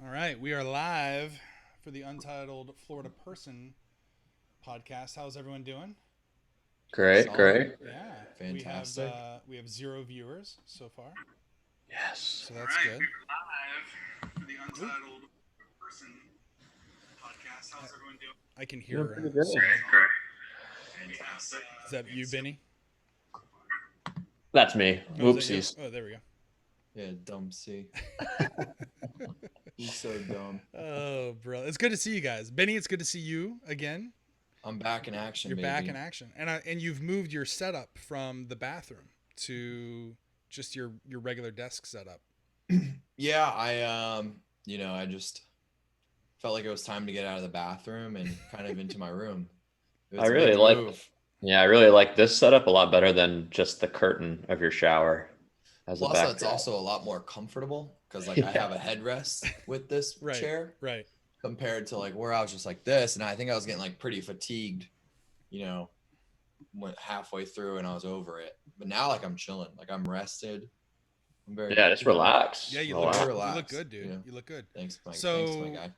All right, we are live for the Untitled Florida Person podcast. How's everyone doing? Great, Solid. great. Yeah, Fantastic. we have 0 viewers so far, Yes. so that's good. We are live for the Untitled Person podcast. How's everyone doing? I can Doing hear. pretty good. Is that you, Benny? That's me. Oh, is that you? Oopsies. Oh, there we go. Yeah, dumb C. He's so dumb. Oh, bro, it's good to see you guys. Benny, it's good to see you again. I'm back in action, You're baby. back in action, and you've moved your setup from the bathroom to just your regular desk setup. Yeah, I just felt like it was time to get out of the bathroom and kind of into my room. It was I a really big like move. Yeah, I really like this setup a lot better than just the curtain of your shower as a Plus, that's backdrop. also a lot more comfortable because I Yeah. have a headrest with this Right, chair right. compared to where I was just like this, and I think I was getting pretty fatigued, went halfway through and I was over it. But now I'm chilling, I'm rested. I'm very Yeah, just relax. Yeah, you Relax. look relaxed, good, dude. You look good. Thanks, Mike. So, Thanks, my guy.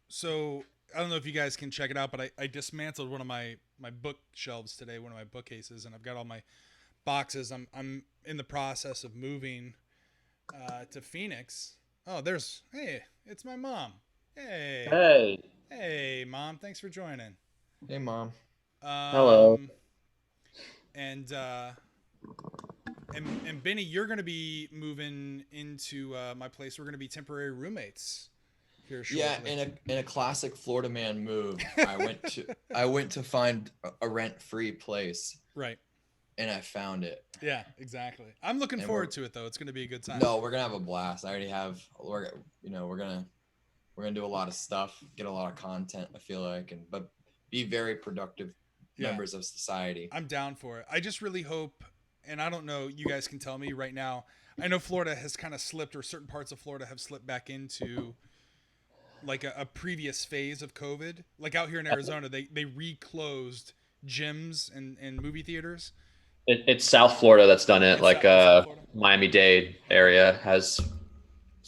So I don't know if you guys can check it out, but I dismantled one of my bookshelves today, one of my bookcases, and I've got all my boxes. I'm in the process of moving to Phoenix. Oh, hey, it's my mom. Hey, Hey. hey, mom. Thanks for joining. Hey, Mom. Hello. And and Benny, you're gonna be moving into my place. We're gonna be temporary roommates here Yeah, shortly. in a classic Florida man move, I went to find a rent-free place, Right. and I found it. Yeah, exactly. I'm looking And forward to it though. It's gonna be a good time. No, we're gonna have a blast. I already have. We're gonna do a lot of stuff, get a lot of content. I feel like, but be very productive Yeah. members of society. I'm down for it. I just really hope, and I don't know, you guys can tell me right now. I know Florida has kind of slipped, or certain parts of Florida have slipped back into like a previous phase of COVID. Like out here in Arizona, they reclosed gyms and movie theaters. It's South Florida that's done it. It's South Florida. Miami-Dade area has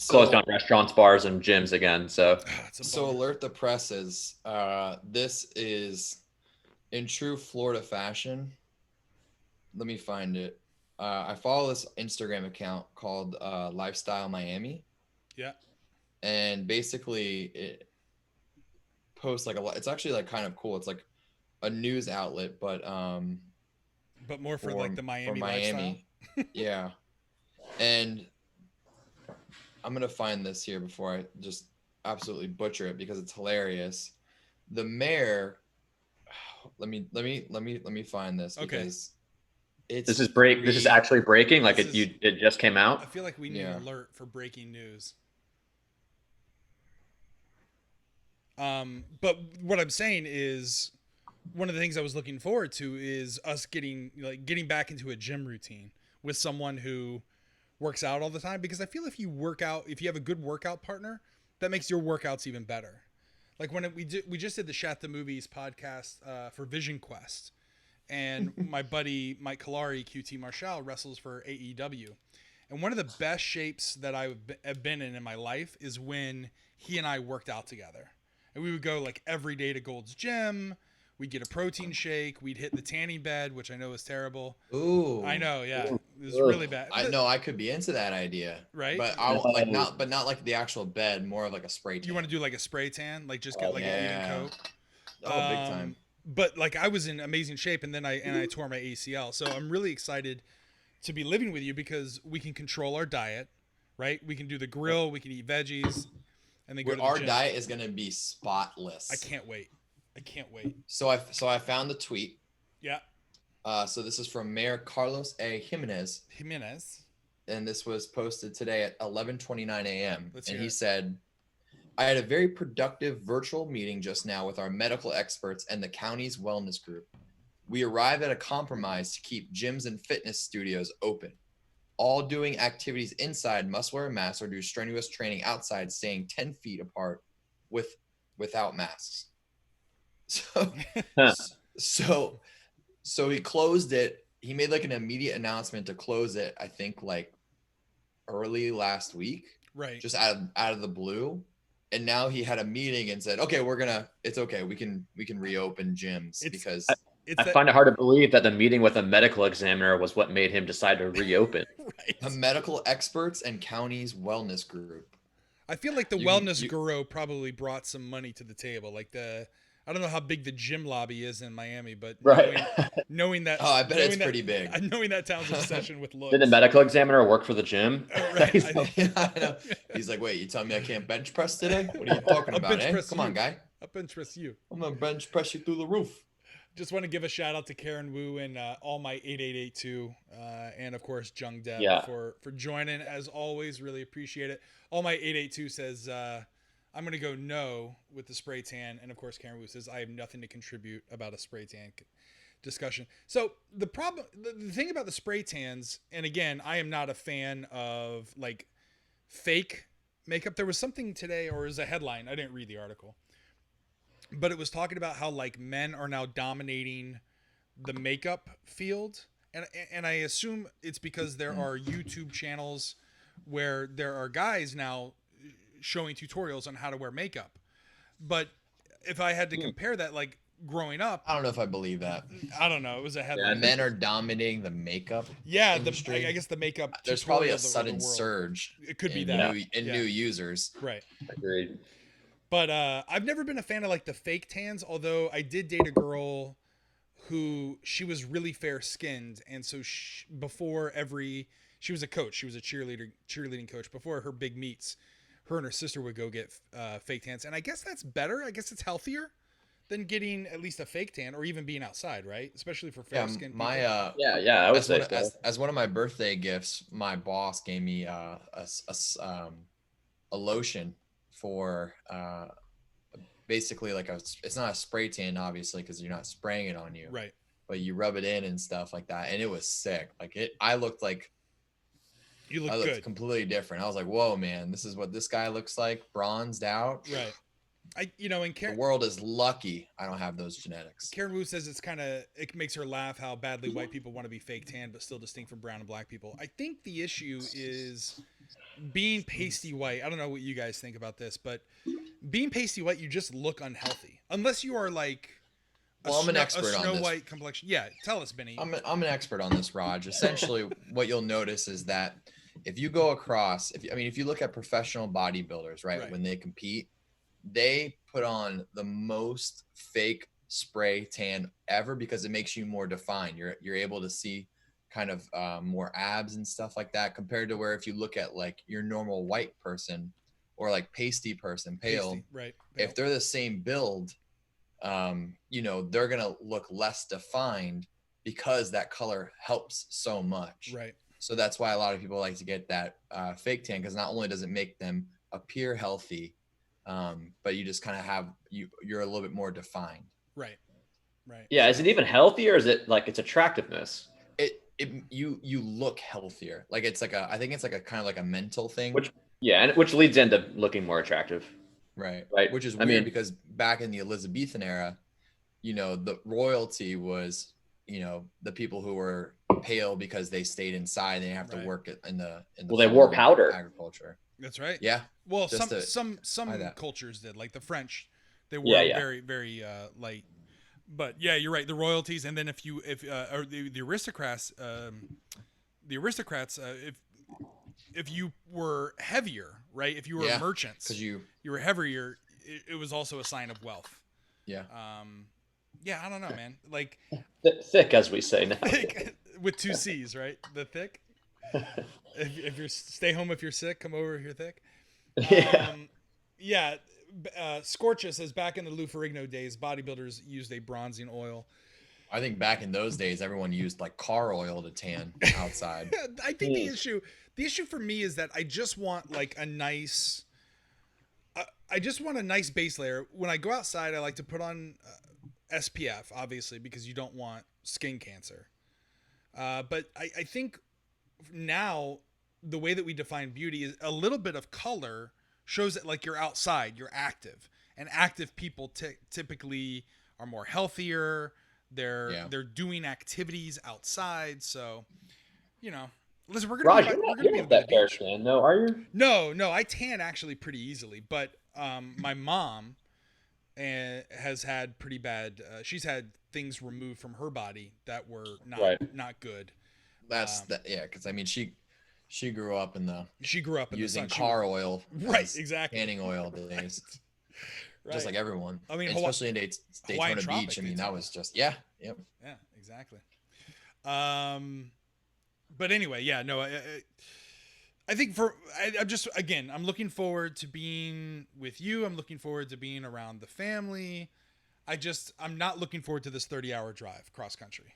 closed So, down restaurants, bars, and gyms again. So It's a so bummer. alert the presses. This is in true Florida fashion. Let me find it. I follow this Instagram account called Lifestyle Miami, Yeah. and basically it posts a lot. It's actually kind of cool. It's like a news outlet, but But more for for like the for Miami lifestyle. Miami. Yeah. And I'm gonna find this here before I just absolutely butcher it because it's hilarious. The mayor, let me find this Okay. because it's this is actually breaking. It just came I out. feel like we need Yeah. an alert for breaking news. But what I'm saying is, one of the things I was looking forward to is us getting back into a gym routine with someone who works out all the time, because I feel if you have a good workout partner, that makes your workouts even better. Like we just did the Shat the Movies podcast for Vision Quest, and my buddy Mike Kalari, QT Marshall, wrestles for AEW. And one of the best shapes that have been in my life is when he and I worked out together. And we would go every day to Gold's Gym. We'd get a protein shake. We'd hit the tanning bed, which I know is terrible. Ooh. I know, yeah. It was Ugh. really bad. I know I could be into that idea. Right? But not like the actual bed, more of a spray tan. You want to do like a spray tan? Like just get Oh, an yeah. even coat? Oh, big time. But I was in amazing shape, and then I tore my ACL. So I'm really excited to be living with you because we can control our diet, right? We can do the grill, we can eat veggies, and then go to the Our gym. diet is gonna be spotless. I can't wait. So I found the tweet. Yeah. So this is from Mayor Carlos A. Jimenez, Jimenez. and this was posted today at 11:29 a.m. Let's And hear he it. said, "I had a very productive virtual meeting just now with our medical experts and the county's wellness group. We arrived at a compromise to keep gyms and fitness studios open. All doing activities inside must wear a mask or do strenuous training outside, staying 10 feet apart without masks." So Huh. so so he closed it. He made an immediate announcement to close it, I think early last week, Right. just out of the blue. and now he had a meeting and said, okay, it's okay. We can reopen gyms because I find it hard to believe that the meeting with a medical examiner was what made him decide to reopen. Right. the medical experts and county's wellness group. I feel like the wellness guru probably brought some money to the table. Like I don't know how big the gym lobby is in Miami, but knowing that, I bet it's pretty big. Knowing that town's obsession with looks. Did the medical examerator work for the gym? Right. I know. He's like, wait, you telling me I can't bench press today? What are you talking about, eh? Come on, guy. I'll bench press you. I'm gonna bench press you through the roof. Just want to give a shout out to Karen Wu and all my 8882, and of course Jung Deb for joining as always. Really appreciate it. All my 882 says I'm gonna go no with the spray tan, and of course Karen Wu says I have nothing to contribute about a spray tan discussion. So the thing about the spray tans, and again, I am not a fan of like fake makeup. There was something today, or is a headline. I didn't read the article. But it was talking about how like men are now dominating the makeup field. And I assume it's because there are YouTube channels where there are guys now showing tutorials on how to wear makeup. But if I had to compare that, like growing up, I don't know if I believe that. I don't know. It was a headline. Men are dominating the makeup. Yeah, industry. I guess the makeup. There's probably a sudden surge. It could be that new users. Right. Agreed. But I've never been a fan of like the fake tans, although I did date a girl who she was really fair skinned. And so she was a coach. She was a cheerleading coach. Before her big meets, her and her sister would go get fake tans. And I guess that's better. I guess it's healthier than getting at least a fake tan or even being outside, right? Especially for fair skinned people. I would say as one of my birthday gifts, my boss gave me a lotion for basically like it's not a spray tan obviously because you're not spraying it on you, right? But you rub it in and stuff like that, and it was sick. Like I looked good, completely different. I was like, whoa, man, this is what this guy looks like, bronzed out, right? And Karen, the world is lucky I don't have those genetics. Karen Wu says it makes her laugh how badly white people want to be fake tan but still distinct from brown and black people. I think the issue is being pasty white. I don't know what you guys think about this, but being pasty white, you just look unhealthy unless you are like I'm an expert on Snow this. White complexion. Yeah, tell us, Benny. I'm an expert on this, Raj. Essentially, what you'll notice is that if you go across, if you look at professional bodybuilders, right, when they compete, they put on the most fake spray tan ever because it makes you more defined. You're able to see kind of more abs and stuff like that compared to where if you look at like your normal white person or like pasty person, pale, right? If they're the same build, they're gonna look less defined because that color helps so much. Right. So that's why a lot of people like to get that fake tan, because not only does it make them appear healthy, but you just kind of you're a little bit more defined. Right. Right. Yeah. Is it even healthy, or is it like its attractiveness? You look healthier. Like I think it's like a kind of like a mental thing. Which leads into looking more attractive. Right. Which is weird because back in the Elizabethan era, the royalty was, the people who were pale because they stayed inside and they have to work in the they wore powder. Agriculture. That's right. Yeah. Well, some cultures did, like the French, they were very, very light. But yeah, you're right. The royalties, and then if or the aristocrats, if you were heavier, right? If you were merchants, because you were heavier, it was also a sign of wealth. Yeah. I don't know, man. Like thick, as we say now, with 2 C's, right? The thick. If you're stay home if you're sick, come over if you're thick. Scorcha says back in the Lou Ferrigno days, bodybuilders used a bronzing oil. I think back in those days, everyone used like car oil to tan outside. I think the issue for me is that I just want like a nice base layer. When I go outside, I like to put on SPF, obviously, because you don't want skin cancer. But I think now the way that we define beauty is a little bit of color shows that like you're outside, you're active, and active people typically are more healthier. They're doing activities outside. So, listen, we're gonna be that fair tan, though, are you? No, I tan actually pretty easily, but my mom has had pretty bad. She's had things removed from her body that were Right. not good. That's that. Yeah, because I mean, she grew up in the She grew up in the using sun. car oil, Right, as exactly. canning oil days, Right. just like everyone. I mean, And especially in Hawaiian Daytona Tropic Beach. I did mean, too. that was just yep. Yeah, exactly. But anyway, yeah, no, I think I'm just, again, I'm looking forward to being with you. I'm looking forward to being around the family. I'm not looking forward to this 30-hour drive cross country.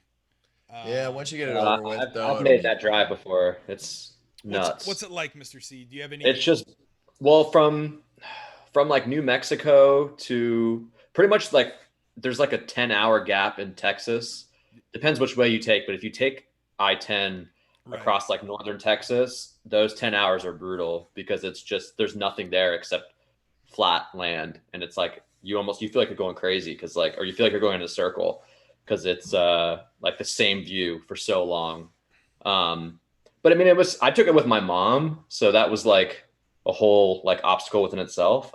Yeah, once you get it over with, though, I've it'll made be that drive before. It's nuts. What's it like, Mr. C? Do you have any? It's just, well, from like New Mexico to pretty much like there's like a 10-hour gap in Texas. Depends which way you take, but if you take I-10 Right. across like northern Texas, those 10 hours are brutal because it's just there's nothing there except flat land, and it's like you feel like you're going crazy because like, or you feel like you're going in a circle because it's like the same view for so long. But I mean, I took it with my mom, so that was like a whole like obstacle within itself.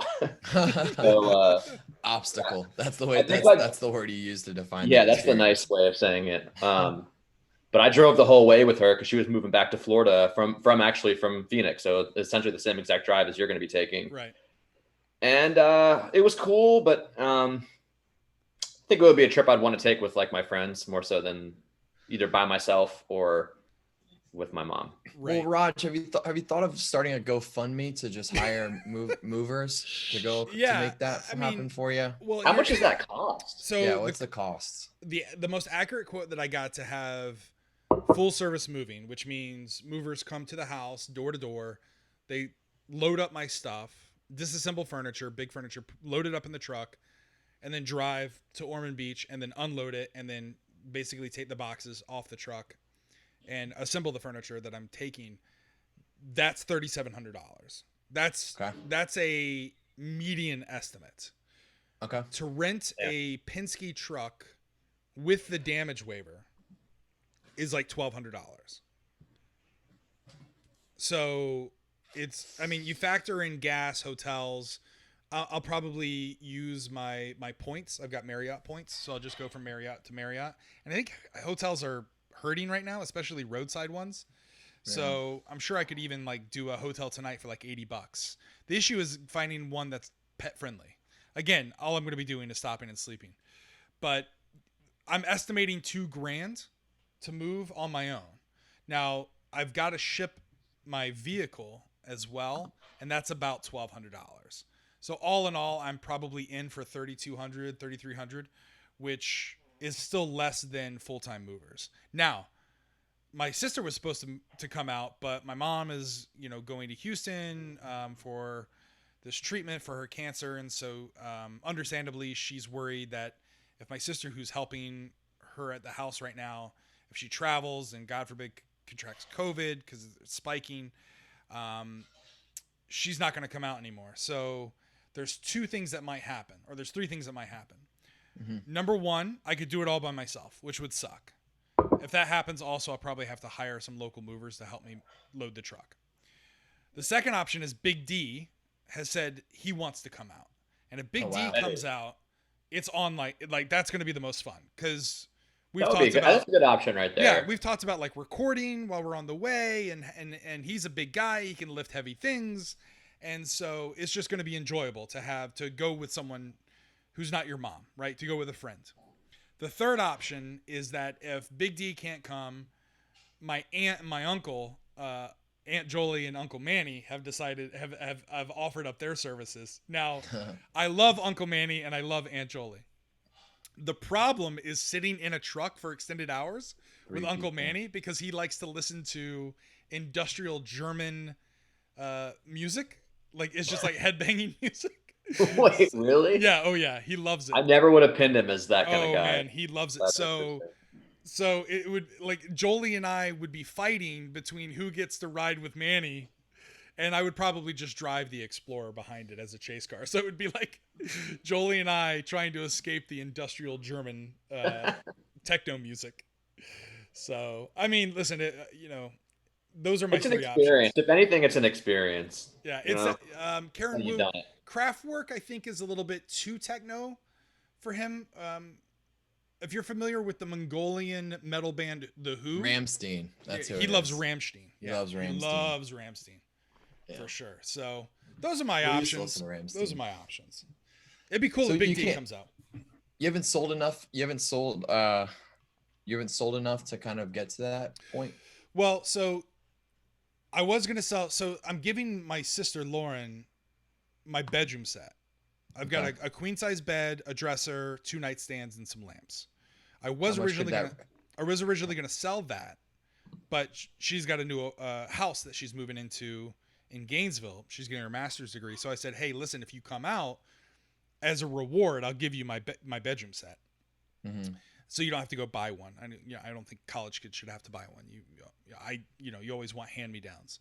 So obstacle. That's the way. I think That's the word you use to define. yeah, the that's the experience. nice way of saying it. But I drove the whole way with her because she was moving back to Florida from Phoenix, so essentially the same exact drive as you're going to be taking. Right. And it was cool, but I think it would be a trip I'd want to take with like my friends more so than either by myself or with my mom. Right. Well, Raj, have you thought of starting a GoFundMe to just hire movers to go Yeah, to make that I happen mean, for you? Well, How much does that cost? So Yeah, what's the costs? the most accurate quote that I got to have full service moving, which means movers come to the house door to door, they load up my stuff, disassemble furniture, big furniture, load it up in the truck, and then drive to Ormond Beach and then unload it and then basically take the boxes off the truck and assemble the furniture that I'm taking. That's $3,700. That's a median estimate. Okay. To rent a Penske truck with the damage waiver is like $1,200. So you factor in gas, hotels. I'll probably use my points. I've got Marriott points, so I'll just go from Marriott to Marriott. And I think hotels are hurting right now, especially roadside ones. Yeah. So I'm sure I could even like do a hotel tonight for like $80. The issue is finding one that's pet friendly. Again, all I'm going to be doing is stopping and sleeping. But I'm estimating $2,000 to move on my own. Now, I've got to ship my vehicle as well, and that's about $1,200. So all in all, I'm probably in for $3,200, $3,300, which is still less than full-time movers. Now, my sister was supposed to come out, but my mom is, going to Houston for this treatment for her cancer, and so understandably, she's worried that if my sister, who's helping her at the house right now, if she travels and God forbid contracts COVID because it's spiking, she's not going to come out anymore. So there's three things that might happen. Mm-hmm. Number one, I could do it all by myself, which would suck. If that happens, also, I'll probably have to hire some local movers to help me load the truck. The second option is Big D has said he wants to come out. And if Big D comes out, it's on like that's going to be the most fun because we've talked about that's a good option right there. Yeah, we've talked about like recording while we're on the way, and he's a big guy, he can lift heavy things, and so it's just going to be enjoyable to go with someone who's not your mom, right? To go with a friend. The third option is that if Big D can't come, my aunt and my uncle, Aunt Jolie and Uncle Manny, have offered up their services. Now, I love Uncle Manny and I love Aunt Jolie. The problem is sitting in a truck for extended hours with Uncle Manny because he likes to listen to industrial German music. Like, it's just like headbanging music. Wait, really? Yeah. Oh, yeah. He loves it. I never would have pinned him as that kind of guy. Oh, man. He loves it. So it would, like, Jolie and I would be fighting between who gets to ride with Manny, and I would probably just drive the Explorer behind it as a chase car. So it would be like Jolie and I trying to escape the industrial German techno music. So, I mean, listen, those are my three options. If anything, it's an experience. Yeah, it's Karen Wu. Kraftwerk, I think, is a little bit too techno for him. If you're familiar with the Mongolian metal band The Who, Rammstein. That's who he it loves is. Rammstein. He loves Rammstein. He loves Rammstein, Yeah. for sure. So those are my We used to options. listen to Rammstein. Those are my options. It'd be cool So if Big you D can't- comes out. You haven't sold enough. You haven't sold enough to kind of get to that point. Well, so I was gonna sell. So I'm giving my sister Lauren my bedroom set. I've got Okay. a queen size bed, a dresser, 2 nightstands, and some lamps. I was How much could originally gonna sell that, but she's got a new house that she's moving into in Gainesville. She's getting her master's degree. So I said, hey, listen, if you come out as a reward, I'll give you my bedroom set. Mm-hmm. So you don't have to go buy one. I don't think college kids should have to buy one. You always want hand-me-downs.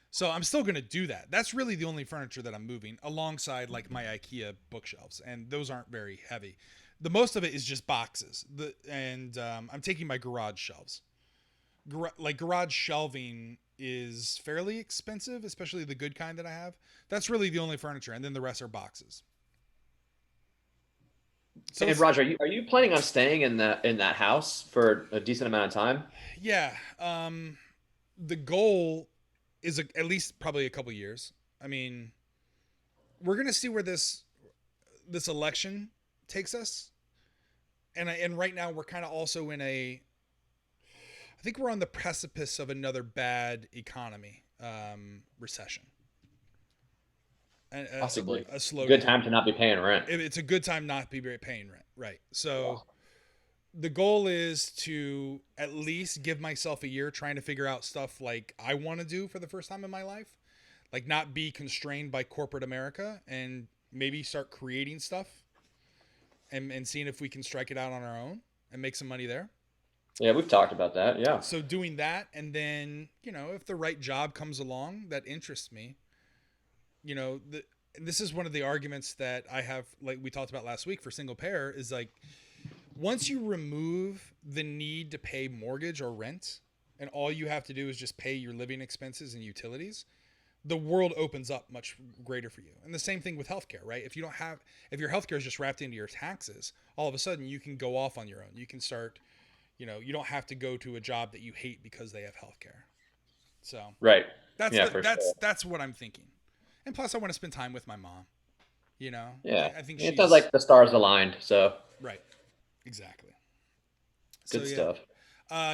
So I'm still going to do that. That's really the only furniture that I'm moving alongside like my IKEA bookshelves. And those aren't very heavy. The most of it is just boxes. I'm taking my garage shelves. Garage shelving is fairly expensive, especially the good kind that I have. That's really the only furniture. And then the rest are boxes. So and Roger, are you planning on staying in that house for a decent amount of time? Yeah. The goal is at least probably a couple years. I mean, we're going to see where this election takes us. And right now we're kind of also I think we're on the precipice of another bad economy, recession. Possibly. A slowdown. Good time to not be paying rent. It's a good time not to be paying rent. Right. So the goal is to at least give myself a year trying to figure out stuff like I want to do for the first time in my life, like not be constrained by corporate America, and maybe start creating stuff and seeing if we can strike it out on our own and make some money there. Yeah, we've talked about that. Yeah. So doing that, and then, if the right job comes along that interests me, this is one of the arguments that I have, like we talked about last week for single payer, is like, once you remove the need to pay mortgage or rent, and all you have to do is just pay your living expenses and utilities, the world opens up much greater for you. And the same thing with healthcare, right? If your healthcare is just wrapped into your taxes, all of a sudden you can go off on your own. You can start, you don't have to go to a job that you hate because they have healthcare. So right. That's what I'm thinking. And plus I want to spend time with my mom, Yeah. I think it sounds like the stars aligned. So right. Exactly. Good stuff.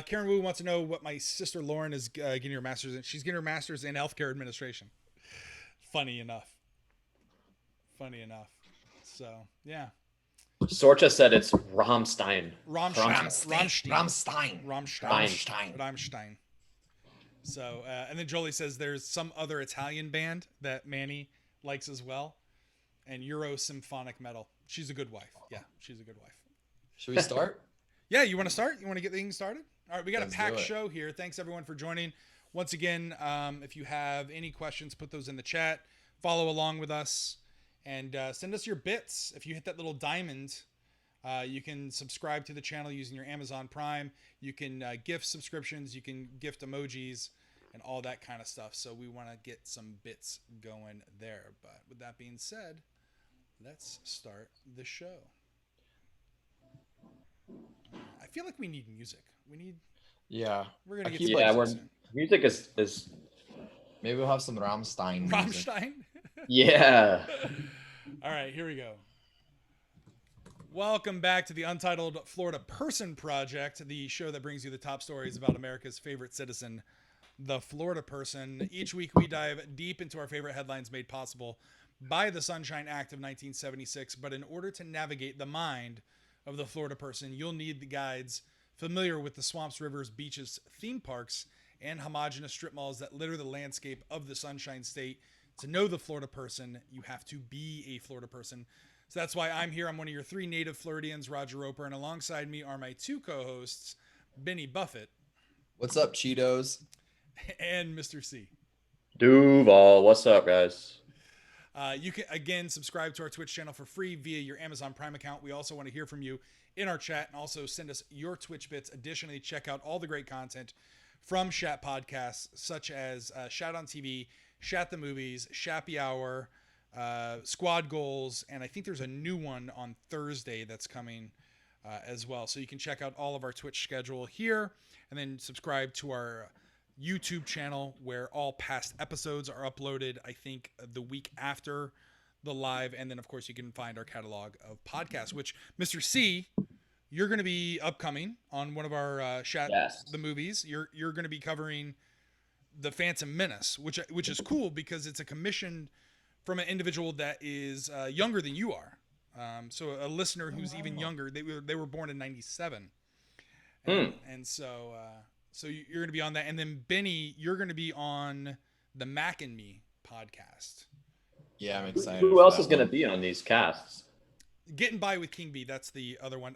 Karen Wu wants to know what my sister Lauren is getting her master's in. She's getting her master's in healthcare administration. Funny enough. So, yeah. Sorcha said it's Rammstein. Rammstein. So, and then Jolie says there's some other Italian band that Manny likes as well, and Euro symphonic metal. She's a good wife. Yeah, she's a good wife. Should we start? Yeah, you want to start? You want to get things started? All right, we got Let's a packed do it. show here. Thanks everyone for joining. Once again, if you have any questions, put those in the chat. Follow along with us, and send us your bits. If you hit that little diamond, you can subscribe to the channel using your Amazon Prime. You can gift subscriptions. You can gift emojis and all that kind of stuff. So we want to get some bits going there. But with that being said, let's start the show. I feel like we need music. Yeah. We're gonna I get keep some like- music soon. Music is Maybe we'll have some Rammstein. music. Rammstein. yeah. All right, here we go. Welcome back to the Untitled Florida Person Project, the show that brings you the top stories about America's favorite citizen, the Florida person. Each week we dive deep into our favorite headlines made possible by the Sunshine Act of 1976. But in order to navigate the mind of the Florida person, you'll need the guides familiar with the swamps, rivers, beaches, theme parks, and homogenous strip malls that litter the landscape of the Sunshine State. To know the Florida person, you have to be a Florida person. So that's why I'm here. I'm one of your 3 native Floridians, Roger Roper, and alongside me are my 2 co-hosts, Benny Buffett What's up, Cheetos? and Mr. C. Duval, what's up, guys? You can, again, subscribe to our Twitch channel for free via your Amazon Prime account. We also want to hear from you in our chat, and also send us your Twitch bits. Additionally, check out all the great content from Shat Podcasts, such as Shat on TV, Shat the Movies, Shappy Hour, squad goals, and I think there's a new one on Thursday that's coming as well. So you can check out all of our Twitch schedule here, and then subscribe to our YouTube channel where all past episodes are uploaded, I think the week after the live. And then of course you can find our catalog of podcasts, which Mr. C, you're going to be upcoming on one of our the movies. You're going to be covering the Phantom Menace, which is cool because it's a commission from an individual that is younger than you are. So a listener who's even younger. They were born in '97, and so you're going to be on that. And then Benny, you're going to be on the Mac and Me podcast. Yeah, I'm excited. Who else is going to be on these casts? Getting By with King B. That's the other one.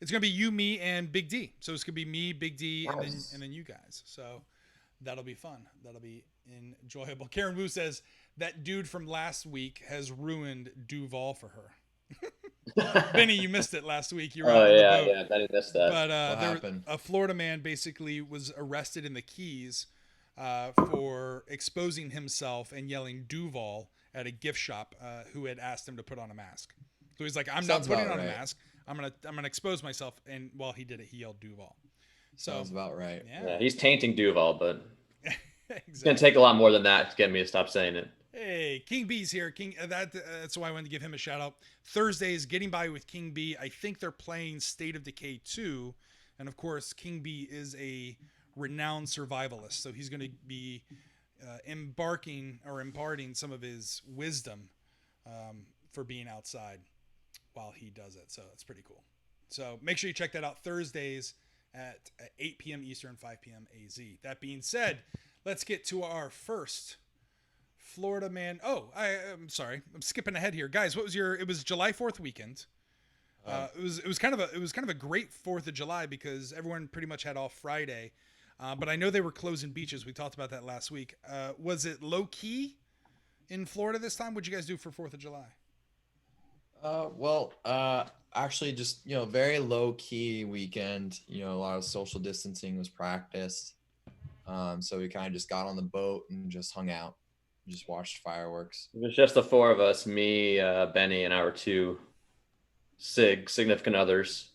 It's going to be you, me, and Big D. So it's going to be me, Big D, and then you guys. So that'll be fun. That'll be enjoyable. Karen Wu says that dude from last week has ruined Duval for her. Benny, you missed it last week. You were out on the boat. Yeah, Benny missed that. But a Florida man basically was arrested in the Keys for exposing himself and yelling Duval at a gift shop who had asked him to put on a mask. So he's like, I'm not putting on a mask. I'm gonna expose myself. And while he did it, he yelled Duval. So, sounds about right. Yeah, he's tainting Duval, but exactly. It's gonna take a lot more than that to get me to stop saying it. Hey, King B's here. That's why I wanted to give him a shout out. Thursday is Getting By with King B. I think they're playing State of Decay 2. And of course, King B is a renowned survivalist. So he's going to be imparting some of his wisdom for being outside while he does it. So it's pretty cool. So make sure you check that out Thursdays at 8 p.m. Eastern, 5 p.m. AZ. That being said, let's get to our first Florida man. Oh, I'm sorry. I'm skipping ahead here. Guys, it was July 4th weekend. It was kind of a great 4th of July because everyone pretty much had off Friday. But I know they were closing beaches. We talked about that last week. Was it low key in Florida this time? What'd you guys do for 4th of July? Actually just, very low key weekend, a lot of social distancing was practiced. So we kind of just got on the boat and just hung out. Just watched fireworks. It was just the four of us, me, Benny, and our two significant others.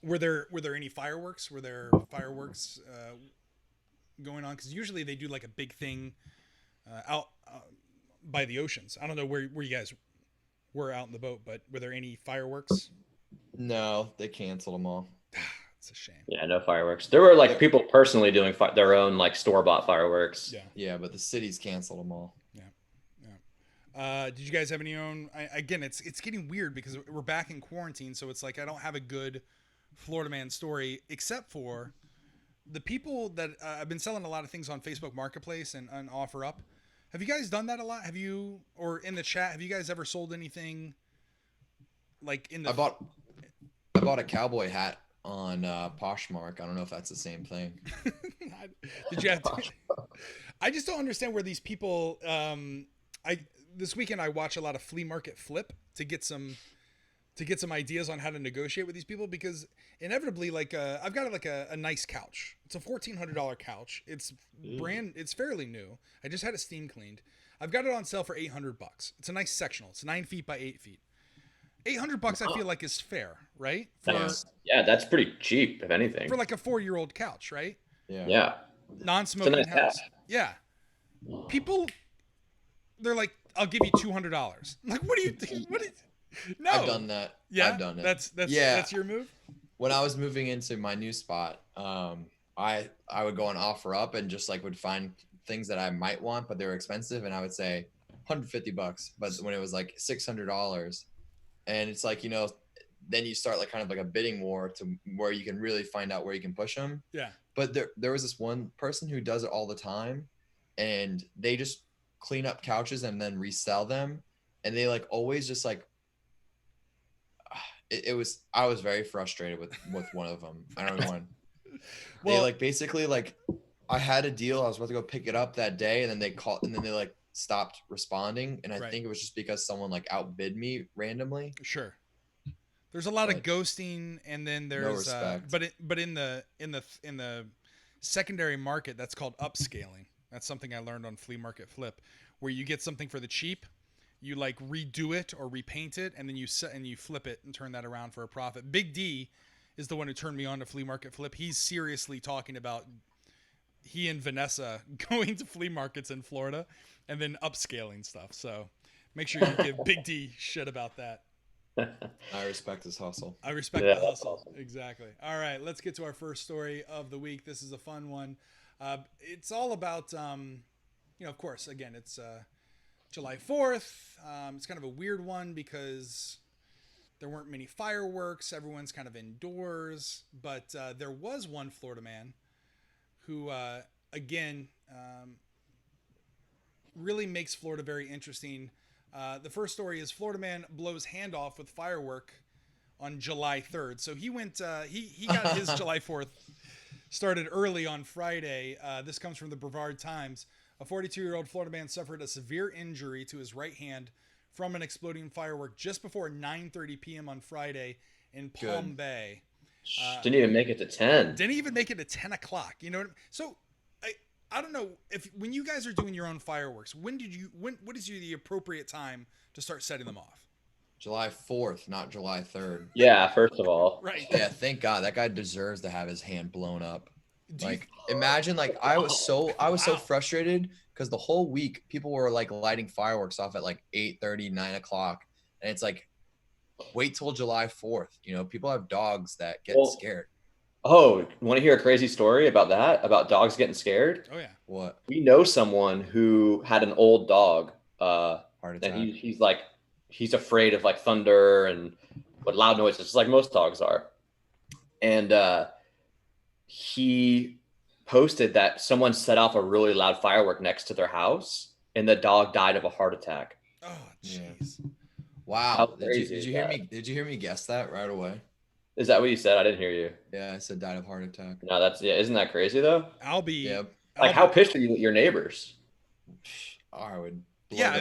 Were there any fireworks? Were there fireworks going on? Because usually they do like a big thing out by the oceans. I don't know where you guys were out in the boat, but were there any fireworks? No, they canceled them all. It's a shame. Yeah, no fireworks. There were people personally doing their own store-bought fireworks. Yeah, but the cities canceled them all. Yeah. Did you guys have any own? Again, it's getting weird because we're back in quarantine, so it's like I don't have a good Florida man story except for the people that I've been selling a lot of things on Facebook Marketplace and OfferUp. Have you guys done that a lot? Have you, or in the chat, have you guys ever sold anything like in the? I bought a cowboy hat on Poshmark. I don't know if that's the same thing. Did you have to? I just don't understand where these people. This weekend I watch a lot of Flea Market Flip to get some ideas on how to negotiate with these people because inevitably I've got a nice couch. It's a $1,400 couch. It's it's fairly new. I just had it steam cleaned. I've got it on sale for $800. It's a nice sectional. It's 9 feet by 8 feet. $800 I feel like is fair, right? That's pretty cheap, if anything. For like a 4-year-old couch, right? Yeah. Non-smoking nice house. Couch. Yeah. People, they're like, I'll give you $200. I'm like, what do you think? No. I've done that. Yeah, I've done it. That's your move. When I was moving into my new spot, I would go on OfferUp and just would find things that I might want, but they were expensive, and I would say $150. But when it was $600, and it's then you start kind of a bidding war to where you can really find out where you can push them. Yeah. But there was this one person who does it all the time, and they just clean up couches and then resell them, and they always just I was very frustrated with one of them. I don't know one. Well, they basically I had a deal. I was about to go pick it up that day, and then they called, and then they stopped responding. And I think it was just because someone outbid me randomly. Sure. There's a lot of ghosting, and then there's no respect. But in the secondary market, that's called upscaling. That's something I learned on Flea Market Flip, where you get something for the cheap, you like redo it or repaint it, and then you flip it and turn that around for a profit. Big D is the one who turned me on to Flea Market Flip. He's seriously talking about he and Vanessa going to flea markets in Florida and then upscaling stuff. So make sure you give Big D shit about that. I respect his hustle. I respect the hustle. Awesome. Exactly. All right, let's get to our first story of the week. This is a fun one. It's all about, of course, again, it's July 4th. It's kind of a weird one because there weren't many fireworks. Everyone's kind of indoors. But there was one Florida man who, again, really makes Florida very interesting. The first story is Florida man blows handoff with firework on July 3rd. So he went, he got his July 4th started early on Friday. This comes from the Brevard Times. A 42-year-old Florida man suffered a severe injury to his right hand from an exploding firework just before 9:30 p.m. on Friday in Palm Bay. Didn't even make it to 10. Didn't even make it to 10 o'clock. You know what I mean? So I don't know if when you guys are doing your own fireworks, what is the appropriate time to start setting them off? July 4th, not July 3rd. Yeah, first of all. Right. Yeah, thank God that guy deserves to have his hand blown up. Imagine I was so frustrated because the whole week people were like lighting fireworks off at like 8:30, 9 o'clock. And it's like, wait till July 4th. People have dogs that get scared. Oh, want to hear a crazy story about that? About dogs getting scared? Oh yeah. What? We know someone who had an old dog. Heart attack. And he's afraid of like thunder and loud noises, just like most dogs are. And he posted that someone set off a really loud firework next to their house, and the dog died of a heart attack. Oh, jeez. Yeah. Wow. Did you hear me? Did you hear me guess that right away? Is that what you said? I didn't hear you. Yeah, I said died of heart attack. No, isn't that crazy though? Yep. How pissed are you at your neighbors? I would. Yeah,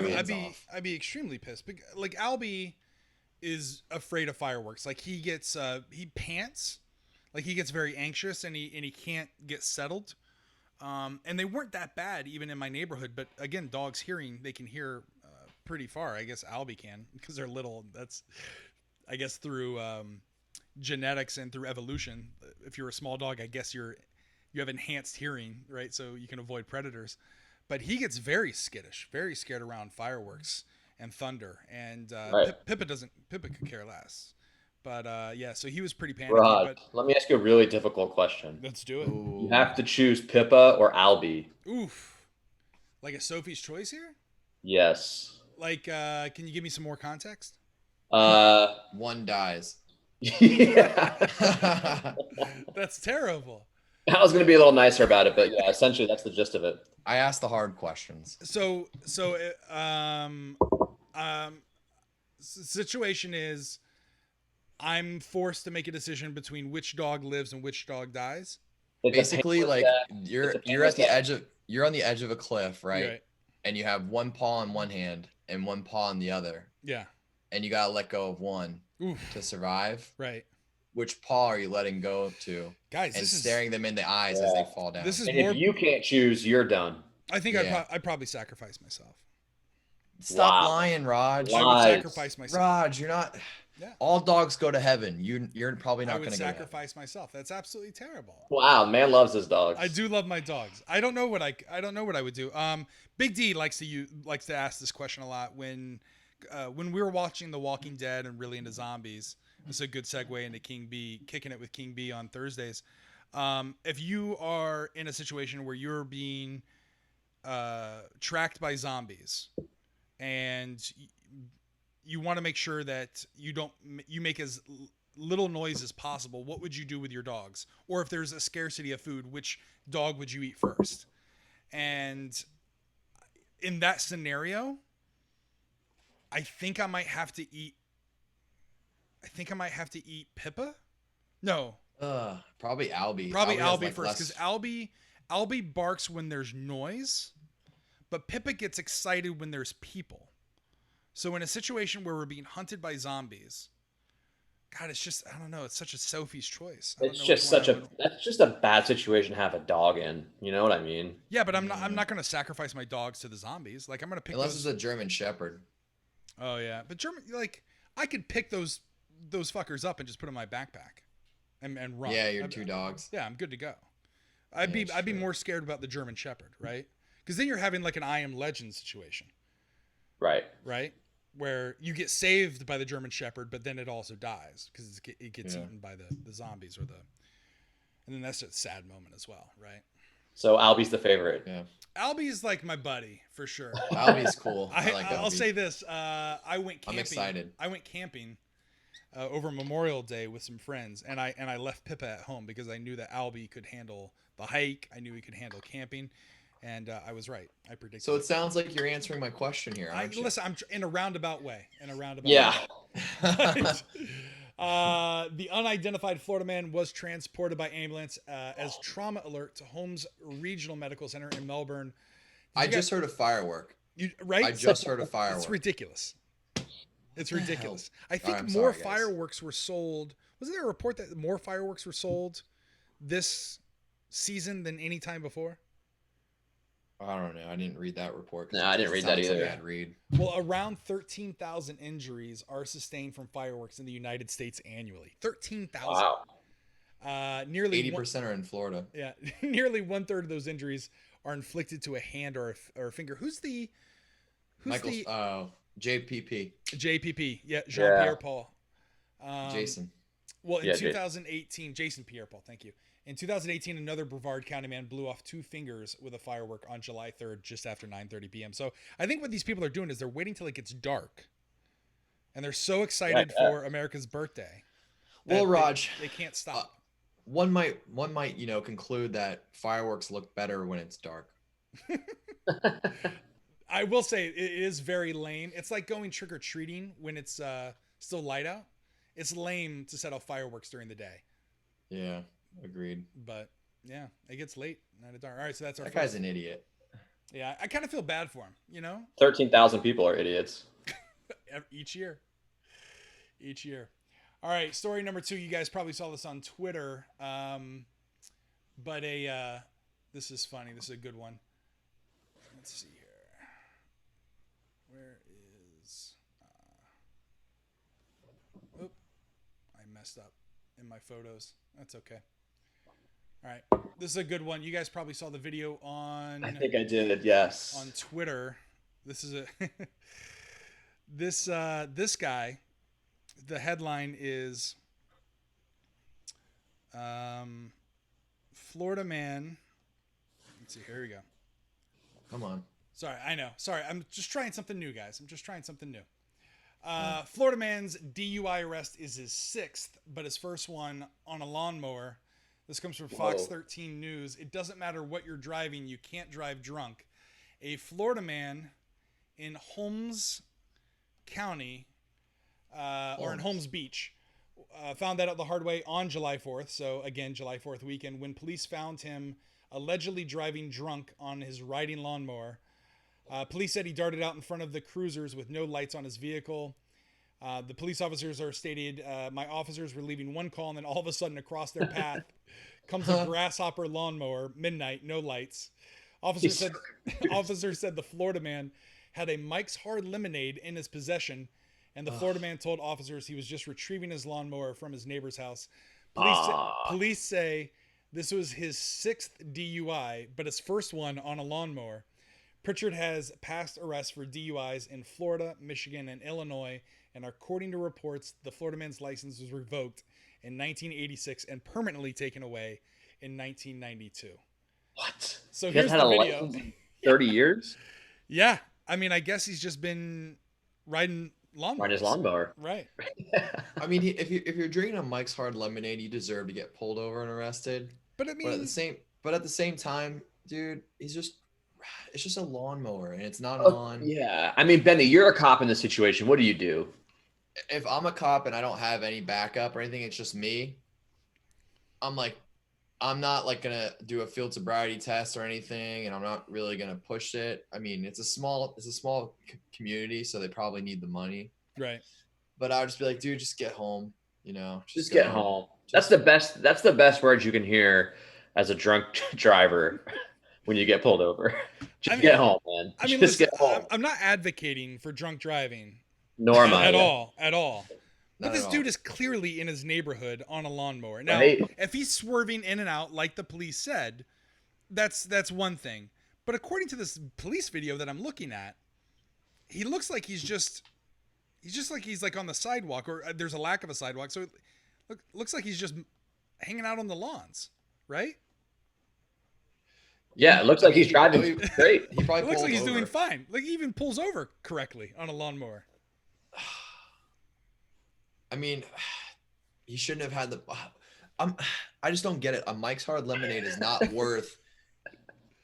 I'd be extremely pissed. Like Albie is afraid of fireworks. Like he gets he pants, like he gets very anxious and he can't get settled. And they weren't that bad even in my neighborhood, but again, dogs they can hear pretty far. I guess Albie can because they're little. That's I guess through genetics and through evolution. If you're a small dog, I guess you have enhanced hearing, right? So you can avoid predators. But he gets very skittish, very scared around fireworks and thunder. And right. Pippa could care less. But yeah, so he was pretty panicky. Rod, let me ask you a really difficult question. Let's do it. Ooh. You have to choose Pippa or Albie. Oof. Like a Sophie's Choice here? Yes. Like, can you give me some more context? One dies. Yeah. That's terrible. I was going to be a little nicer about it, but yeah, essentially that's the gist of it. I asked the hard questions. So situation is I'm forced to make a decision between which dog lives and which dog dies. Basically, like you're on the edge of a cliff, right? And you have one paw in one hand and one paw in the other. Yeah. And you gotta let go of one to survive. Right. Which paw are you letting go to? Guys, and staring them in the eyes as they fall down. If you can't choose, you're done. I think I'd probably sacrifice myself. Stop lying, Raj. I would sacrifice myself. Raj, you're not. Yeah. All dogs go to heaven. You're probably not going to go. I would sacrifice myself. That's absolutely terrible. Wow, man loves his dogs. I do love my dogs. I don't know what I would do. Big D likes to ask this question a lot when we were watching The Walking Dead and really into zombies. This is a good segue into King B, kicking it with King B on Thursdays. If you are in a situation where you're being tracked by zombies and you want to make sure that you make as little noise as possible, what would you do with your dogs? Or if there's a scarcity of food, which dog would you eat first? And in that scenario, I think I might have to eat Pippa. No. Probably Albie. Probably Albie first, because Albie barks when there's noise, but Pippa gets excited when there's people. So in a situation where we're being hunted by zombies, God, it's just, I don't know. It's such a Sophie's Choice. That's just a bad situation to have a dog in. You know what I mean? Yeah, but I'm not going to sacrifice my dogs to the zombies. Like I'm going to pick unless it's a German Shepherd. Oh yeah, but German, like I could pick those fuckers up and just put in my backpack, and run. Yeah, your 2 dogs. Yeah, I'm good to go. I'd Yeah, be true. more scared about the German Shepherd, right? Because then you're having like an I Am Legend situation, Right. right? Where you get saved by the German Shepherd, but then it also dies because it gets eaten by the zombies and then that's a sad moment as well, right? So Albie's the favorite. Yeah. Albie's like my buddy for sure. Albie's cool. I like I'll Albie. say this: I went camping. I'm excited. I went camping over Memorial Day with some friends, and I left Pippa at home because I knew that Albie could handle the hike. I knew he could handle camping, and I was right. I predicted. So it sounds like you're answering my question here, aren't you? Listen, I'm in a roundabout way. Yeah. The unidentified Florida man was transported by ambulance as trauma alert to Holmes Regional Medical Center in Melbourne. I just heard a firework. Right? I just heard a firework. It's ridiculous. It's ridiculous. I think I'm more sorry, guys. fireworks were sold. Wasn't there a report that more fireworks were sold this season than any time before? I don't know. I didn't read that report. No, I didn't read that either. I'd read. Well, around 13,000 injuries are sustained from fireworks in the United States annually. 13,000. Wow. Nearly 80% are in Florida. Yeah, nearly 1/3 of those injuries are inflicted to a hand or a finger. Who's Michael's JPP. JPP? Yeah, Jean-Pierre Paul. Jason. Well, in Yeah, 2018, Jason Pierre-Paul, thank you. In 2018, another Brevard County man blew off 2 fingers with a firework on July 3rd, just after 9:30 p.m. So I think what these people are doing is they're waiting till it gets dark, and they're so excited for America's birthday. Well, Raj, they can't stop. One might conclude that fireworks look better when it's dark. I will say it is very lame. It's like going trick or treating when it's still light out. It's lame to set off fireworks during the day. Yeah, agreed. But yeah, it gets late. Night of dark. All right, so that's our. That guy's an idiot. Yeah, I kind of feel bad for him. 13,000 people are idiots. Each year. All right, story number 2. You guys probably saw this on Twitter, but this is funny. This is a good one. Let's see here. Where is? I messed up in my photos. That's okay. All right, this is a good one. You guys probably saw the video on. I think I did. Yes. On Twitter. This is a this guy. The headline is Florida man. Let's see. Here we go. Come on. Sorry, I know. Sorry, I'm just trying something new, guys. I'm just trying something new. Florida man's DUI arrest is his 6th, but his first one on a lawnmower. This comes from Fox 13 News. It doesn't matter what you're driving. You can't drive drunk. A Florida man in Holmes County, or in Holmes Beach, found that out the hard way on July 4th. So again, July 4th weekend, when police found him allegedly driving drunk on his riding lawnmower. Police said he darted out in front of the cruisers with no lights on his vehicle. The police officers are stated, my officers were leaving one call, and then all of a sudden across their path comes a grasshopper lawnmower, midnight, no lights. Officers said the Florida man had a Mike's Hard Lemonade in his possession, and the Florida man told officers he was just retrieving his lawnmower from his neighbor's house. Police say this was his 6th DUI, but his first one on a lawnmower. Pritchard has past arrests for DUIs in Florida, Michigan, and Illinois, and according to reports, the Florida man's license was revoked in 1986 and permanently taken away in 1992. What? So He here's hasn't the had a video. license in 30 years? Yeah, I mean, I guess he's just been riding lawnmowers. Ride his lawnmower. Right. I mean, if you're drinking a Mike's Hard Lemonade, you deserve to get pulled over and arrested. But I mean, But at the same time, dude, it's just a lawnmower, and it's not Oh, on. yeah. I mean, Benny, you're a cop in this situation. What do you do? If I'm a cop and I don't have any backup or anything, it's just me. I'm not like gonna do a field sobriety test or anything, and I'm not really gonna push it. I mean, it's a small community, so they probably need the money. right. But I would just be like, dude, just get home. Just get home. That's the best words you can hear as a drunk driver when you get pulled over. Just get home, man. I mean, just listen, get home. I'm not advocating for drunk driving, Nor am I. at Yeah. all, at all. But Not this at dude all. is clearly in his neighborhood on a lawnmower. Now, Right. if he's swerving in and out like the police said, that's one thing. But according to this police video that I'm looking at, he looks like he's just like he's like on the sidewalk, or there's a lack of a sidewalk. So it looks like he's just hanging out on the lawns, right? Yeah, it looks like he's driving great. He probably It looks pulled like he's over. doing fine. Like he even pulls over correctly on a lawnmower. I mean, he shouldn't have had the. I just don't get it. A Mike's Hard Lemonade is not worth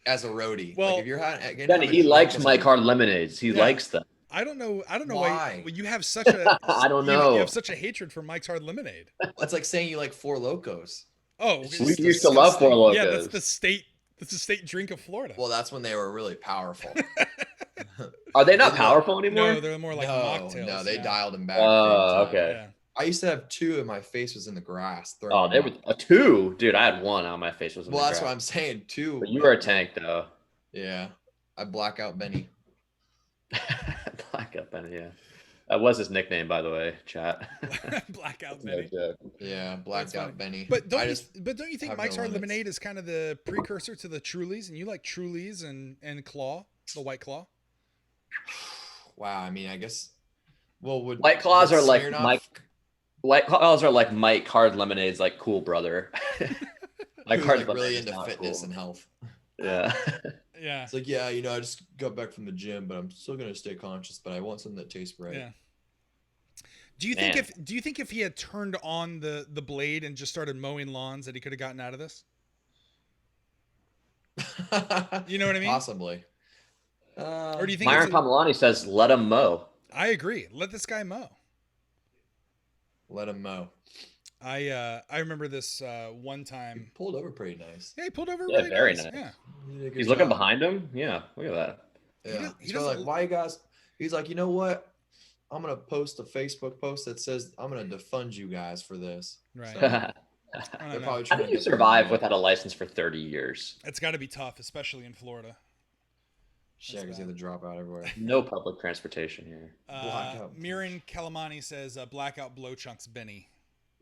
as a roadie. Well, like if you're Benny, he likes Mike Hard lemonades. He likes them. I don't know Why? why you have such a I don't you know. have such a hatred for Mike's Hard Lemonade. That's like saying you like Four Locos. Oh, It's We just used to love Four Locos. yeah, that's the state drink of Florida. Well, that's when they were really powerful. Are they not powerful anymore? No, they're more like no, mocktails. no, they yeah. dialed them back. Oh, big time. okay. Yeah. I used to have two, and my face was in the grass. Oh, they were a two, dude. I had one on my face. Was in Well, the that's grass. what I'm saying. Two. But you were a tank, though. Yeah, I black out Benny. Blackout Benny, yeah. That was his nickname, by the way, chat. Blackout No Benny. joke. Yeah, blacked That's out Benny. But don't you think have Mike's no Hard limits. Lemonade is kind of the precursor to the Trulies, and you like Trulies and Claw, the White Claw? Wow, I mean, I guess. Well, would White Claws would are like Smirnoff- Mike. White Claws are like Mike Hard Lemonade's like cool brother. Like who's, Hard like, really Lemonade's into not fitness cool. and health. Yeah. Yeah. It's like, yeah, you know, I just got back from the gym, but I'm still gonna stay conscious. But I want something that tastes right. Yeah. Do you think if he had turned on the blade and just started mowing lawns that he could have gotten out of this? You know what I mean? Possibly. Or do you think Myron it's Pomelani says, "Let him mow." I agree. Let this guy mow. Let him mow? I remember this one He time. pulled over pretty nice. Yeah, he pulled over. Yeah, really very nice. nice. Yeah. He did a good He's looking job. behind him. Yeah, look at that. Yeah. He He's doesn't- like, why you guys? He's like, you know what? I'm gonna post a Facebook post that says I'm gonna defund you guys for this. Right. So, I they're don't know. probably How trying do to you get survive them- without a license for 30 years? It's got to be tough, especially in Florida. Yeah, because they have to drop out everywhere. No public transportation here. Blackout. Miran Kalamani says blackout blow chunks Benny.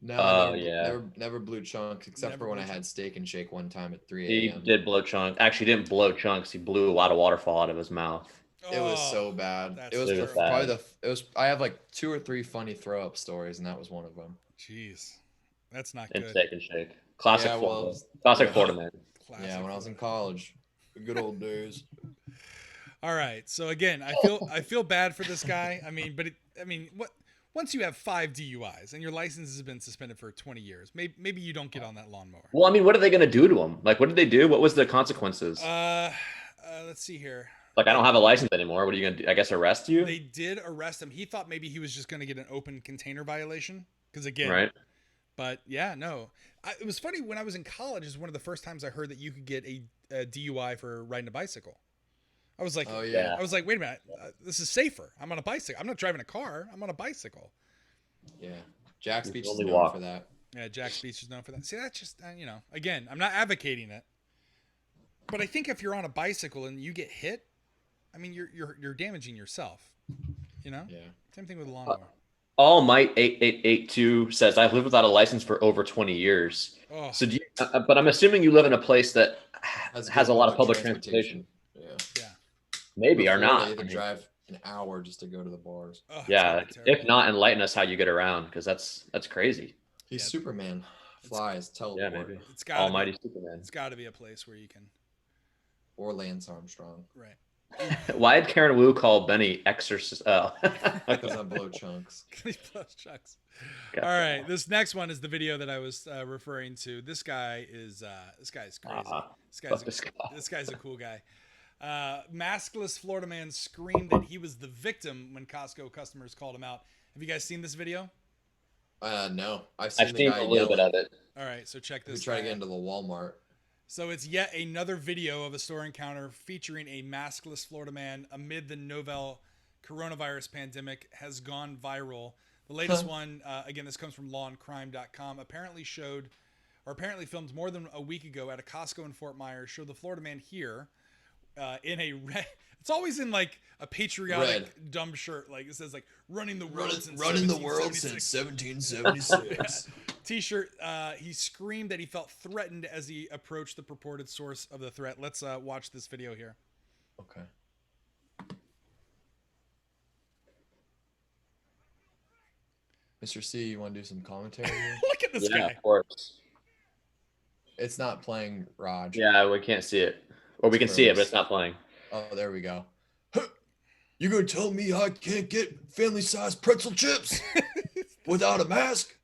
No, Oh, I yeah. never blew chunks except Never for when blew I had chunks. Steak and Shake one time at 3 He a.m. did blow chunks. Actually, he didn't blow chunks. He blew a lot of waterfall out of his mouth. It was Oh, so bad. that's It was terrible. probably I have like 2 or 3 funny throw up stories, and that was one of them. Jeez, that's not And good. Steak and Shake. Classic Yeah, well, Florida. Classic yeah. Florida man. Classic Yeah, when I was in Florida. college, the good old days. All right, so again, I feel bad for this guy. I mean, what? Once you have 5 DUIs and your license has been suspended for 20 years, maybe you don't get on that lawnmower. Well, I mean, what are they going to do to him? Like, what did they do? What was the consequences? Let's see here. Like, I don't have a license anymore. What are you going to do? I guess arrest you? They did arrest him. He thought maybe he was just going to get an open container violation because again, Right. But yeah, no. It was funny when I was in college. Is one of the first times I heard that you could get a DUI for riding a bicycle. I was like, Oh yeah. I was like, wait a minute, this is safer. I'm on a bicycle. I'm not driving a car. I'm on a bicycle. Yeah. Jack's You Beach is only known walk. for that. Yeah, Jack's Beach is known for that. See, that's just again, I'm not advocating it, but I think if you're on a bicycle and you get hit, I mean, you're damaging yourself. You know. Yeah. Same thing with a lawnmower. All Might 8882 says, I've lived without a license for over 20 years. Oh, So do you, but I'm assuming you live in a place that Has has a good lot of public transportation. Yeah. yeah. Maybe or Before not. They had to I mean, drive an hour just to go to the bars. Oh, it's yeah. gotta be terrible. If not, enlighten us how you get around, because that's crazy. He's Yeah. Superman. Flies, teleport. Yeah, maybe. it's got Almighty Superman. It's got to be a place where you can. Or Lance Armstrong. Right. Why did Karen Wu call Benny exorcist? Oh. Because I blow chunks. Plus chucks. Gotcha. All right, this next one is the video that I was referring to. This guy is crazy. Fuck this guy. This guy's a cool guy. Maskless Florida man screamed that he was the victim when Costco customers called him out. Have you guys seen this video? No. I've seen I've the seen guy a little bit yelling. of it. All right, so check We this. try to guy get out. into the Walmart. So it's yet another video of a store encounter featuring a maskless Florida man amid the novel coronavirus pandemic has gone viral. The latest one, again, this comes from lawandcrime.com, apparently filmed more than a week ago at a Costco in Fort Myers, showed the Florida man here in a red. It's always in like a patriotic dumb shirt. Like it says like running the world since running the world since 1776. T-shirt. He screamed that he felt threatened as he approached the purported source of the threat. Let's watch this video here. Okay. Mr. C, you want to do some commentary here? Look at this guy. Of course. It's not playing, Raj. Yeah, we can't see it. Or we can see it, but it's not playing. Oh, there we go. You gonna tell me I can't get family-sized pretzel chips without a mask?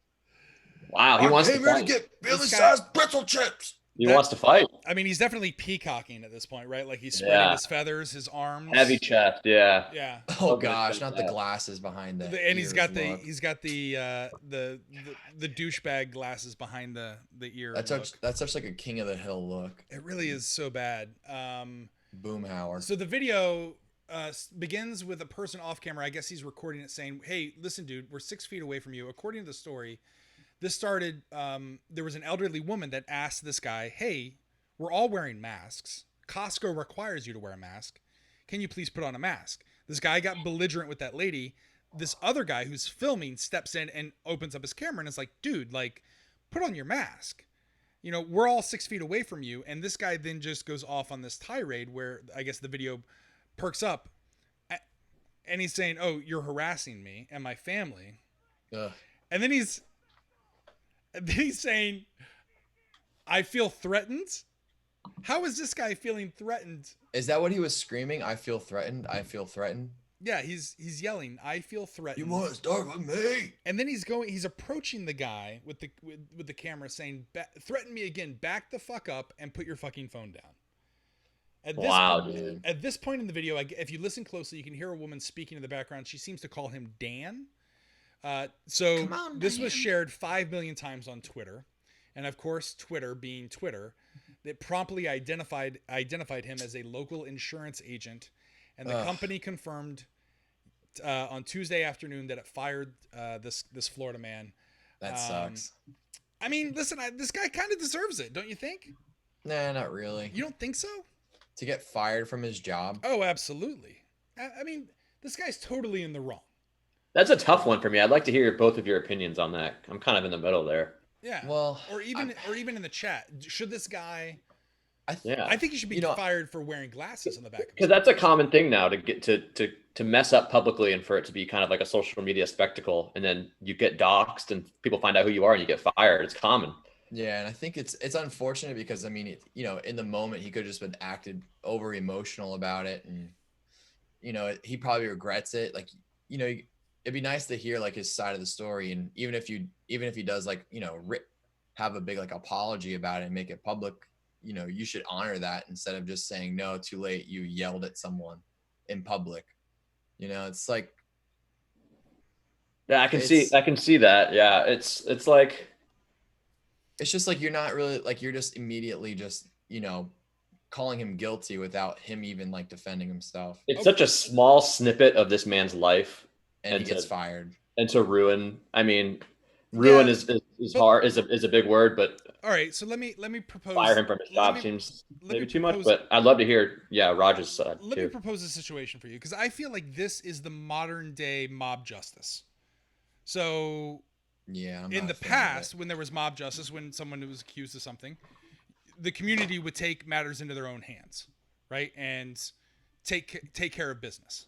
Wow, he wants to here to fight. get family-sized pretzel chips. He wants to fight. I mean, he's definitely peacocking at this point, right? Like he's spreading his feathers, his arms. Heavy chest, yeah. Yeah. Oh gosh, not the glasses behind that. And he's got the douchebag glasses behind the ear. That's such like a king of the hill look. It really is so bad. Boomhauer. So the video begins with a person off camera. I guess he's recording it, saying, "Hey, listen, dude, we're 6 feet away from you." According to the story, this started. There was an elderly woman that asked this guy, "Hey, we're all wearing masks. Costco requires you to wear a mask. Can you please put on a mask?" This guy got belligerent with that lady. This other guy who's filming steps in and opens up his camera and is like, "Dude, like, put on your mask. You know, we're all 6 feet away from you." And this guy then just goes off on this tirade where I guess the video perks up and he's saying, "Oh, you're harassing me and my family." Ugh. And then he's saying, "I feel threatened." How is this guy feeling threatened? Is that what he was screaming? I feel threatened. I feel threatened. Yeah, he's yelling, "I feel threatened." You want to start with me? And then he's approaching the guy with the camera saying, "Threaten me again, back the fuck up and put your fucking phone down." Dude. At this point in the video, if you listen closely, you can hear a woman speaking in the background. She seems to call him Dan. This was shared 5 million times on Twitter. And of course, Twitter being Twitter, it promptly identified him as a local insurance agent. And the company confirmed on Tuesday afternoon that it fired this Florida man. That sucks. I mean, listen, this guy kind of deserves it, don't you think? Nah, not really. You don't think so? To get fired from his job? Oh, absolutely. I mean, this guy's totally in the wrong. That's a tough one for me. I'd like to hear both of your opinions on that. I'm kind of in the middle there. Yeah. Well, or even in the chat, should this guy? I think he should be fired for wearing glasses on the back of his because that's a common thing now to get to mess up publicly and for it to be kind of like a social media spectacle, and then you get doxxed and people find out who you are and you get fired. It's common. Yeah, and I think it's unfortunate because I mean, in the moment he could have just been acted over emotional about it, and he probably regrets it. Like, it'd be nice to hear like his side of the story, and even if he does like have a big like apology about it and make it public, you should honor that instead of just saying, "No, too late, you yelled at someone in public." It's like, yeah, I can see that. Yeah, it's like, it's just like you're not really like, you're just immediately just calling him guilty without him even like defending himself. It's such a small snippet of this man's life, and he gets fired. And to ruin, I mean, ruin is hard, is a big word, but all right. So let me propose. Fire him from his job seems maybe too much, but I'd love to hear, Raj's side. Let me propose a situation for you, because I feel like this is the modern day mob justice. So yeah, in the past, when there was mob justice, when someone was accused of something, the community would take matters into their own hands, right, and take care of business.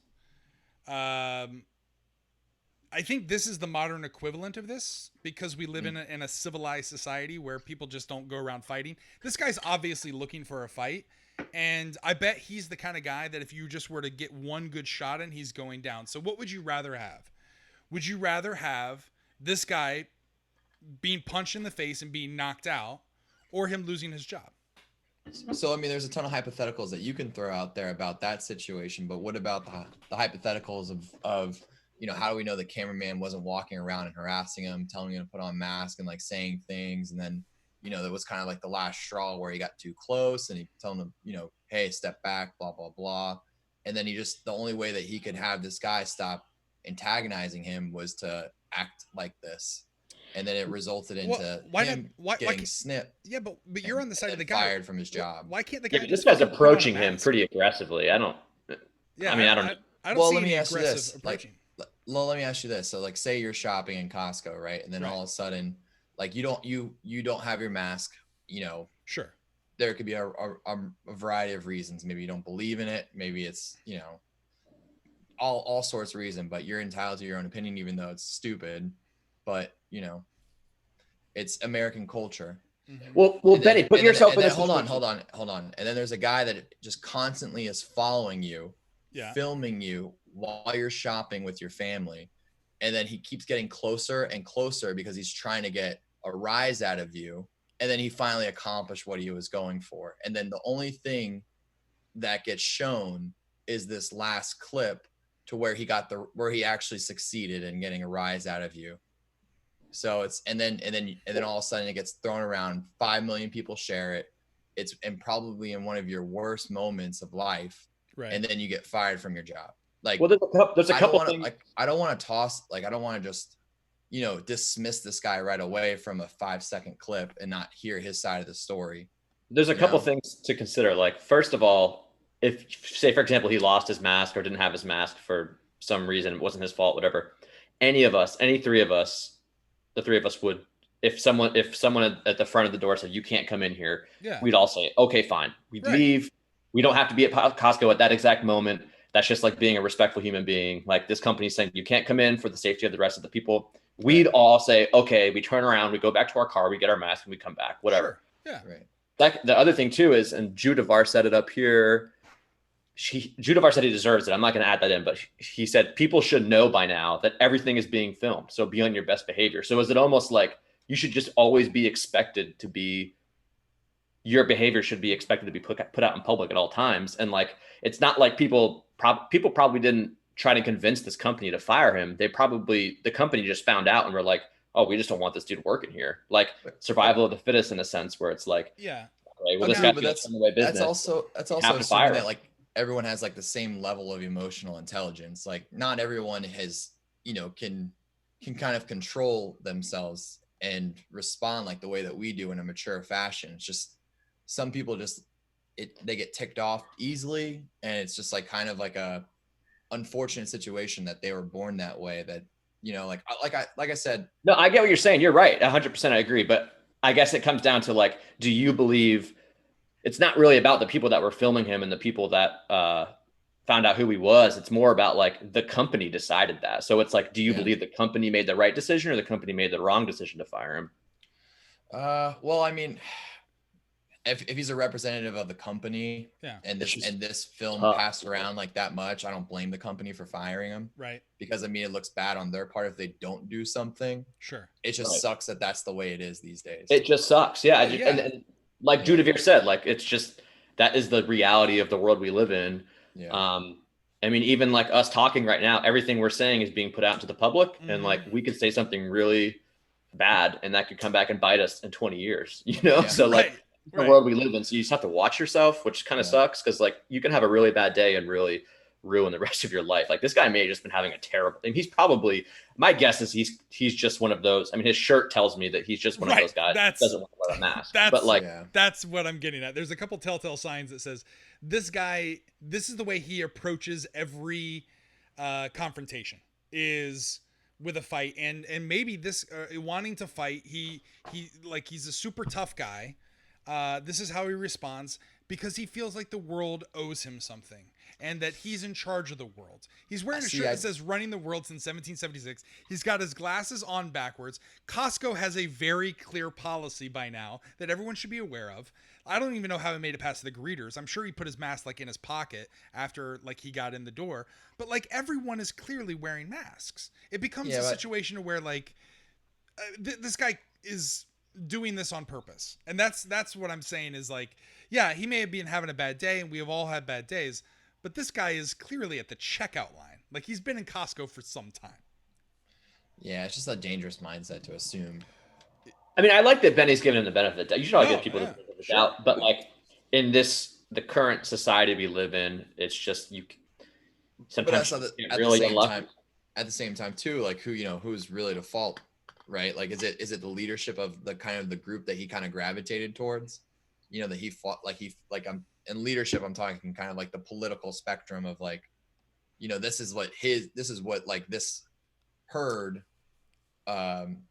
I think this is the modern equivalent of this, because we live in a civilized society where people just don't go around fighting. This guy's obviously looking for a fight, and I bet he's the kind of guy that if you just were to get one good shot in, he's going down. So what would you rather have? Would you rather have this guy being punched in the face and being knocked out, or him losing his job? So, I mean, there's a ton of hypotheticals that you can throw out there about that situation, but what about the hypotheticals of how do we know the cameraman wasn't walking around and harassing him, telling him to put on a mask and like saying things, and then that was kind of like the last straw where he got too close and he telling him hey, step back, blah blah blah, and then the only way that he could have this guy stop antagonizing him was to act like this. and then it resulted into why him getting snipped. Yeah, but you're on the side of the guy fired from his job. Why can't the guy? This guy's approaching him pretty aggressively. I don't. Yeah, I mean, I don't. Well, let me ask you this. Approaching. Let me ask you this. So, like, say you're shopping in Costco, right? And then all of a sudden, like, you don't have your mask. You know, sure. There could be a variety of reasons. Maybe you don't believe in it. Maybe it's, you know, all sorts of reasons. But you're entitled to your own opinion, even though it's stupid. But, you know, it's American culture. Mm-hmm. Well, Benny, put yourself in this. Hold on. And then there's a guy that just constantly is following you, filming you while you're shopping with your family. And then he keeps getting closer and closer because he's trying to get a rise out of you. And then he finally accomplished what he was going for. And then the only thing that gets shown is this last clip to where he actually succeeded in getting a rise out of you. So it's, and then all of a sudden it gets thrown around. 5 million people share it. It's and probably in one of your worst moments of life. Right. And then you get fired from your job. Like, well, there's a couple things. Like, I don't want to just, you know, dismiss this guy right away from a 5-second clip and not hear his side of the story. There's a couple things to consider. Like, first of all, if, say, for example, he lost his mask or didn't have his mask for some reason, it wasn't his fault, whatever. Any three of us would, if someone at the front of the door said, you can't come in here, we'd all say, okay, fine. We'd leave. We don't have to be at Costco at that exact moment. That's just like being a respectful human being. Like, this company's saying you can't come in for the safety of the rest of the people. We'd all say, okay, we turn around, we go back to our car, we get our mask, and we come back, whatever. Sure. Yeah. Right. The other thing too is, and Judavar said it up here, Judavar said he deserves it. I'm not going to add that in, but he said people should know by now that everything is being filmed. So be on your best behavior. So is it almost like you should just always be expected to be, your behavior should be expected to be put out in public at all times. And like, it's not like people probably didn't try to convince this company to fire him. The company just found out and were like, oh, we just don't want this dude working here. Like, survival of the fittest in a sense, where it's like, okay, well, this guy's in the way business. That's also assuming that like everyone has like the same level of emotional intelligence. Like, not everyone has, you know, can kind of control themselves and respond like the way that we do in a mature fashion. It's just some people they get ticked off easily, and it's just like kind of like a unfortunate situation that they were born that way. That, you know, like I said. No, I get what you're saying. You're right. 100% I agree. But I guess it comes down to like, do you believe it's not really about the people that were filming him and the people that found out who he was? It's more about like the company decided that. So it's like, do you believe the company made the right decision or the company made the wrong decision to fire him? Well, I mean, if he's a representative of the company, and this film passed around like that much, I don't blame the company for firing him. Right. Because I mean, it looks bad on their part if they don't do something. Sure. It just sucks that that's the way it is these days. It just sucks. Yeah. And like Judavir said, like, it's just, that is the reality of the world we live in. Yeah. I mean, even like us talking right now, everything we're saying is being put out to the public, and like, we could say something really bad and that could come back and bite us in 20 years, you know? So like, the world we live in. So you just have to watch yourself, which kind of sucks, because like, you can have a really bad day and really ruin the rest of your life. Like, this guy may have just been having a terrible thing. He's probably, my guess is he's just one of those. I mean, his shirt tells me that he's just one of those guys that doesn't want to wear a mask. But like, that's what I'm getting at. There's a couple telltale signs that says this guy, this is the way he approaches every confrontation, is with a fight. And maybe this wanting to fight, he's a super tough guy. This is how he responds because he feels like the world owes him something and that he's in charge of the world. He's wearing a shirt that says running the world since 1776. He's got his glasses on backwards. Costco has a very clear policy by now that everyone should be aware of. I don't even know how he made it past the greeters. I'm sure he put his mask like in his pocket after like he got in the door, but like, everyone is clearly wearing masks. It becomes a situation where like this guy is doing this on purpose. And that's what I'm saying is like, yeah, he may have been having a bad day, and we have all had bad days, but this guy is clearly at the checkout line. Like, he's been in Costco for some time. Yeah, it's just a dangerous mindset to assume. I mean, I like that Benny's giving him the benefit of the doubt. You should always give people the benefit of the doubt, but like, in the current society we live in, it's just, sometimes at the same time too, like, who's really to fault? right? Like, is it the leadership of the kind of the group that he kind of gravitated towards? You know, that he fought I'm in leadership. I'm talking kind of like the political spectrum of like, you know, this is what like this herd,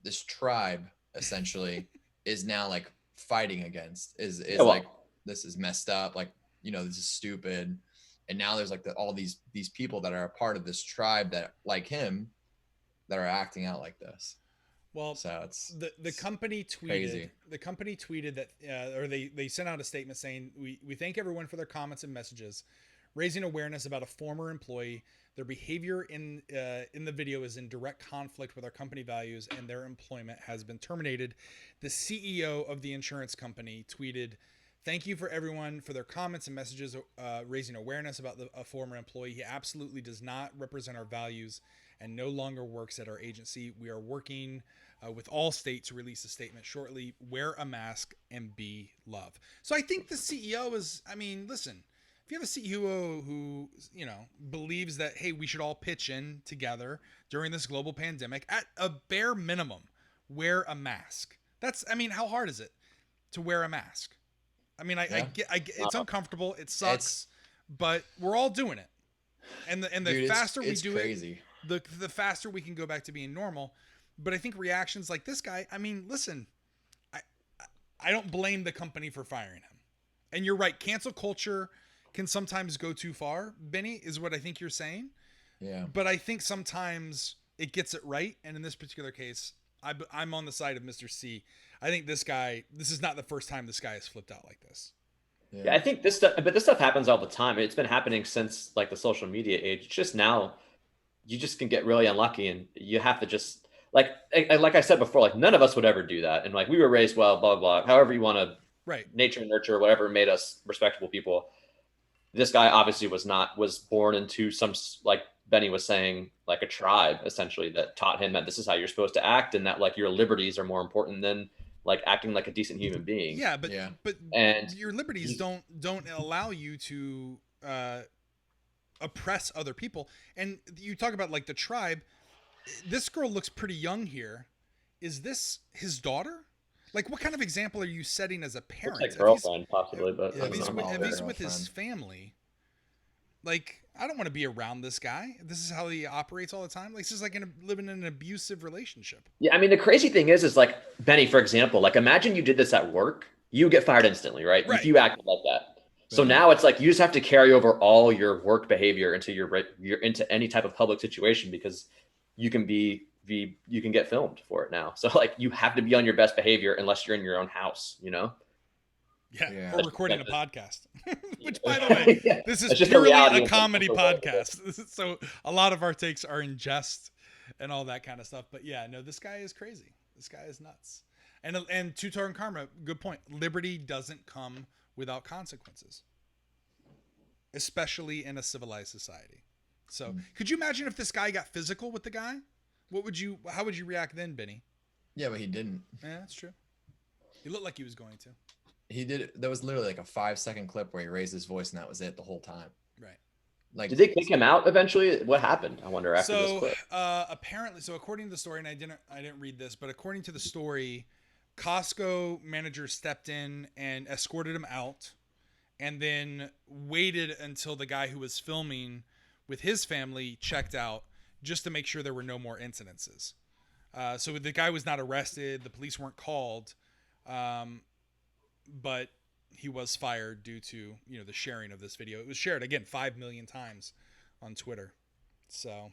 this tribe essentially is now like fighting against is like, this is messed up. Like, you know, this is stupid. And now there's like all these people that are a part of this tribe that like him that are acting out like this. Well, so it's the company tweeted crazy. The company tweeted that, or they sent out a statement saying, we thank everyone for their comments and messages, raising awareness about a former employee. Their behavior in the video is in direct conflict with our company values, and their employment has been terminated. The CEO of the insurance company tweeted, "Thank you for everyone for their comments and messages, raising awareness about a former employee. He absolutely does not represent our values and no longer works at our agency. We are working with all states to release a statement shortly. Wear a mask and be love." So I think the CEO is, I mean, listen, if you have a CEO who, you know, believes that, hey, we should all pitch in together during this global pandemic, at a bare minimum, wear a mask. That's, I mean, how hard is it to wear a mask? I mean, I get it's uncomfortable. It sucks, but we're all doing it. And the Dude, faster we do crazy. it, the faster we can go back to being normal. But I think reactions like this guy, I mean, listen, I don't blame the company for firing him. And you're right, cancel culture can sometimes go too far, Benny, is what I think you're saying. Yeah. But I think sometimes it gets it right. And in this particular case, I'm on the side of Mr. C. I think this is not the first time this guy has flipped out like this. Yeah, I think this stuff happens all the time. It's been happening since like the social media age. It's just now you just can get really unlucky, and you have to just like I said before, like none of us would ever do that. And like we were raised well, blah, blah, blah. However you want to, right. Nature and nurture, whatever made us respectable people. This guy obviously was born into some, like Benny was saying, like a tribe essentially that taught him that this is how you're supposed to act, and that like your liberties are more important than like acting like a decent human being. Yeah, but your liberties don't allow you to oppress other people. And you talk about like the tribe. This girl looks pretty young here. Is this his daughter? Like, what kind of example are you setting as a parent? Looks like girlfriend, possibly, but if he's with his family, like, I don't want to be around this guy. This is how he operates all the time. Like, this is like living in an abusive relationship. Yeah, I mean, the crazy thing is like Benny, for example, like imagine you did this at work, you get fired instantly, right? If you acted like that. So now it's like you just have to carry over all your work behavior into into any type of public situation, because you can you can get filmed for it now. So like you have to be on your best behavior unless you're in your own house, you know? Yeah. Or recording a podcast, which by the way, this is just purely a comedy podcast. So a lot of our takes are in jest and all that kind of stuff. But yeah, no, this guy is crazy. This guy is nuts. And Tutar and Karma, good point. Liberty doesn't come without consequences, especially in a civilized society. So could you imagine if this guy got physical with the guy? How would you react then, Benny? Yeah, but he didn't. Yeah, that's true. He looked like he was going to. He did. There was literally like a 5-second clip where he raised his voice, and that was it the whole time. Right. Like, did they kick him out eventually? What happened? I wonder after this clip. Apparently, according to the story, and I didn't read this, but according to the story, Costco manager stepped in and escorted him out, and then waited until the guy who was filming with his family checked out, just to make sure there were no more incidences. So the guy was not arrested. The police weren't called. But he was fired due to, the sharing of this video. It was shared again 5 million times on Twitter. So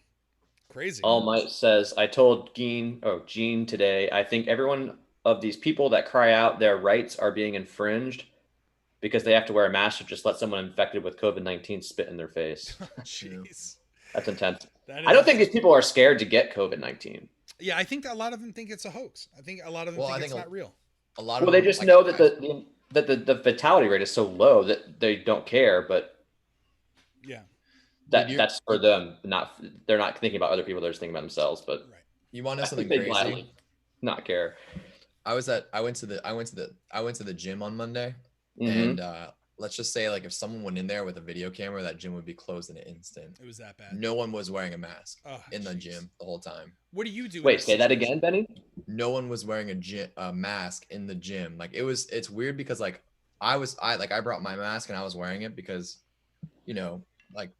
crazy. All Might says, I told Gene today, I think everyone of these people that cry out their rights are being infringed because they have to wear a mask or just let someone infected with COVID-19 spit in their face. Jeez. That's intense. I don't think these people are scared to get COVID-19. Yeah, I think that a lot of them think it's a hoax. I think a lot of them think it's not real. A lot of they just know that the fatality rate is so low that they don't care. But yeah, that's for them. They're not thinking about other people. They're just thinking about themselves. But you want to know something crazy? Gladly not care. I went to the gym on Monday, and let's just say like if someone went in there with a video camera, that gym would be closed in an instant. It was that bad. No one was wearing a mask Oh, in the jeez. gym the whole time. What do you do? Wait, say that again, Benny? No one was wearing a mask in the gym. Like it's weird because like I brought my mask and I was wearing it because, you know, like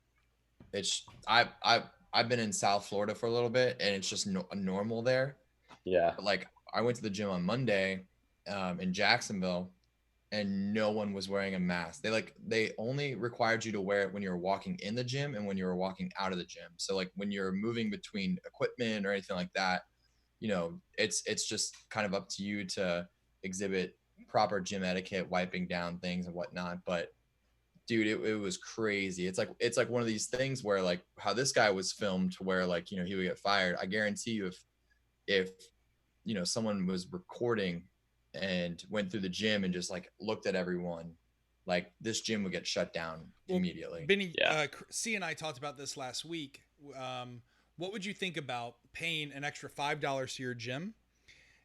I've been in South Florida for a little bit and it's just normal there. Yeah. But like I went to the gym on Monday in Jacksonville and no one was wearing a mask. They only required you to wear it when you were walking in the gym and when you were walking out of the gym. So like when you're moving between equipment or anything like that, you know, it's just kind of up to you to exhibit proper gym etiquette, wiping down things and whatnot. But dude, it was crazy. It's like one of these things where like how this guy was filmed to where like, you know, he would get fired. I guarantee you if you know, someone was recording and went through the gym and just like looked at everyone, like this gym would get shut down immediately. Benny, Yeah. C and I talked about this last week. What would you think about paying an extra $5 to your gym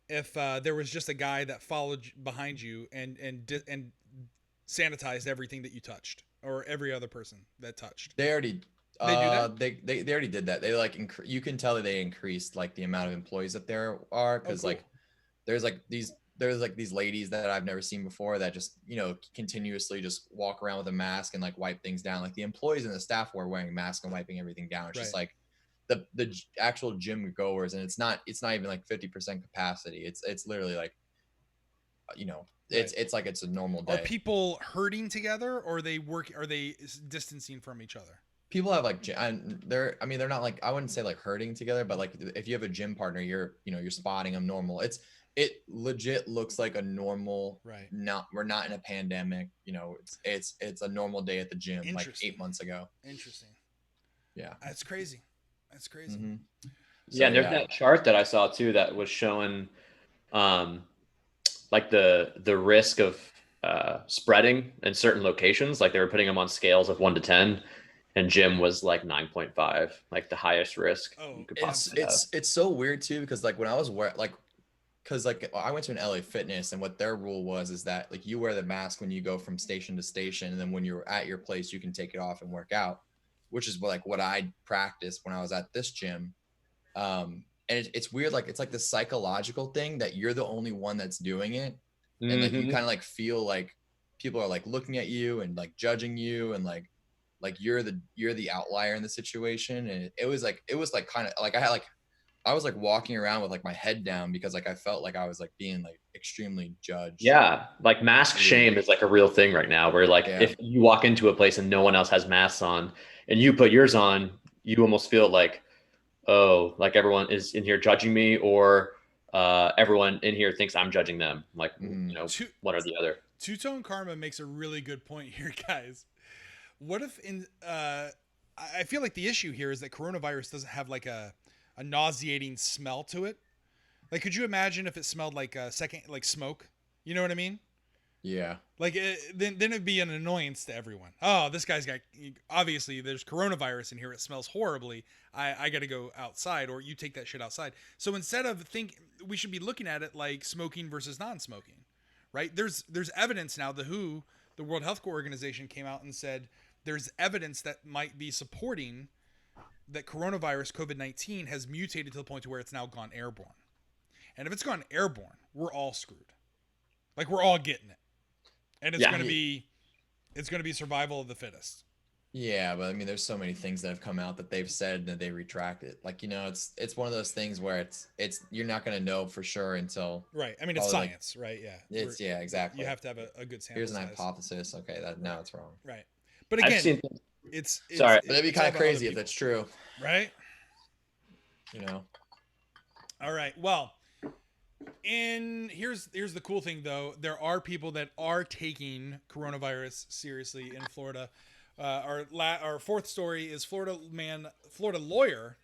if there was just a guy that followed behind you and sanitized everything that you touched, or every other person that touched? They already do that? they already did that. They like you can tell that they increased like the amount of employees that there are because cool. like there's these ladies that I've never seen before that just, you know, continuously just walk around with a mask and like wipe things down. Like the employees and the staff were wearing masks and wiping everything down. It's just like the actual gym goers, and it's not even like 50% capacity. It's literally like, you know, it's like it's a normal day. Are people herding together, or are they distancing from each other? People have like they're not like, I wouldn't say like herding together, but like if you have a gym partner, you're spotting them normal. It legit looks like a normal, right? We're not in a pandemic, you know, it's a normal day at the gym like 8 months ago. Interesting. Yeah. That's crazy. Mm-hmm. Yeah, and there's that chart that I saw too that was showing like the risk of spreading in certain locations. Like they were putting them on scales of 1 to 10, and gym was like 9.5, like the highest risk you could possibly have. It's so weird too because like when I was because like I went to an LA Fitness, and what their rule was is that like you wear the mask when you go from station to station, and then when you're at your place you can take it off and work out, which is what I practiced when I was at this gym. And it's weird, like it's like the psychological thing that you're the only one that's doing it, and like you kind of like feel like people are like looking at you and like judging you, and like you're the outlier in the situation. And it was like kind of like I was like walking around with like my head down because like I felt like I was like being like extremely judged. Yeah, like mask shame is like a real thing right now, where like if you walk into a place and no one else has masks on and you put yours on, you almost feel like, oh, like everyone is in here judging me, or everyone in here thinks I'm judging them. Like, you know, one or the other. Two-Tone Karma makes a really good point here, guys. What if I feel like the issue here is that coronavirus doesn't have like a nauseating smell to it. Like, could you imagine if it smelled like like smoke? You know what I mean? Yeah. Like then it'd be an annoyance to everyone. Oh, this guy's got, obviously there's coronavirus in here. It smells horribly. I got to go outside, or you take that shit outside. So instead of we should be looking at it like smoking versus non-smoking, right? There's evidence now. The World Health Organization came out and said there's evidence that might be supporting that coronavirus, COVID-19, has mutated to the point to where it's now gone airborne. And if it's gone airborne, we're all screwed. Like, we're all getting it. And it's going to be survival of the fittest. Yeah, but I mean, there's so many things that have come out that they've said that they retracted. Like, you know, it's one of those things where it's you're not going to know for sure until. Right. I mean, it's science, right? Yeah. Exactly. You have to have a good sample Here's an size. hypothesis. Okay, now it's wrong. Right. But again, it's sorry. But that'd be kind of crazy if that's true. Right? You know. All right. Well, and here's the cool thing though. There are people that are taking coronavirus seriously in Florida. Our fourth story is Florida lawyer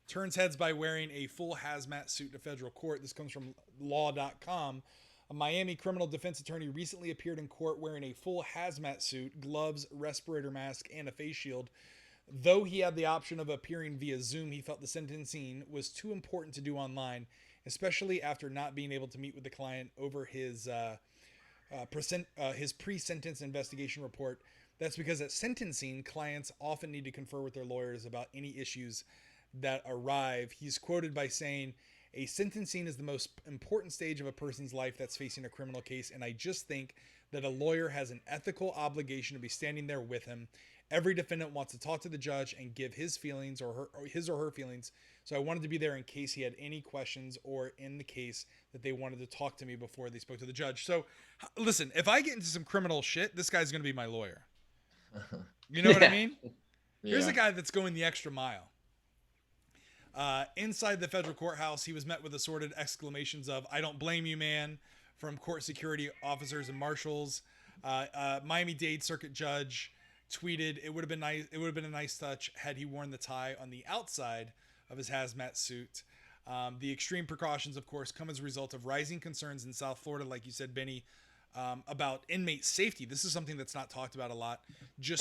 turns heads by wearing a full hazmat suit to federal court. This comes from law.com. A Miami criminal defense attorney recently appeared in court wearing a full hazmat suit, gloves, respirator mask, and a face shield. Though he had the option of appearing via Zoom, he felt the sentencing was too important to do online, especially after not being able to meet with the client over his his pre-sentence investigation report. That's because at sentencing, clients often need to confer with their lawyers about any issues that arrive. He's quoted by saying, "A sentencing is the most important stage of a person's life that's facing a criminal case, and I just think that a lawyer has an ethical obligation to be standing there with him. Every defendant wants to talk to the judge and give his feelings or his or her feelings. So I wanted to be there in case he had any questions or in the case that they wanted to talk to me before they spoke to the judge." So listen, if I get into some criminal shit, this guy's going to be my lawyer. You know what I mean? Here's a guy that's going the extra mile. Inside the federal courthouse, he was met with assorted exclamations of "I don't blame you, man," from court security officers and marshals. Miami-Dade circuit judge tweeted, "It would have been nice. It would have been a nice touch had he worn the tie on the outside of his hazmat suit." The extreme precautions, of course, come as a result of rising concerns in South Florida, like you said, Benny, about inmate safety. This is something that's not talked about a lot. This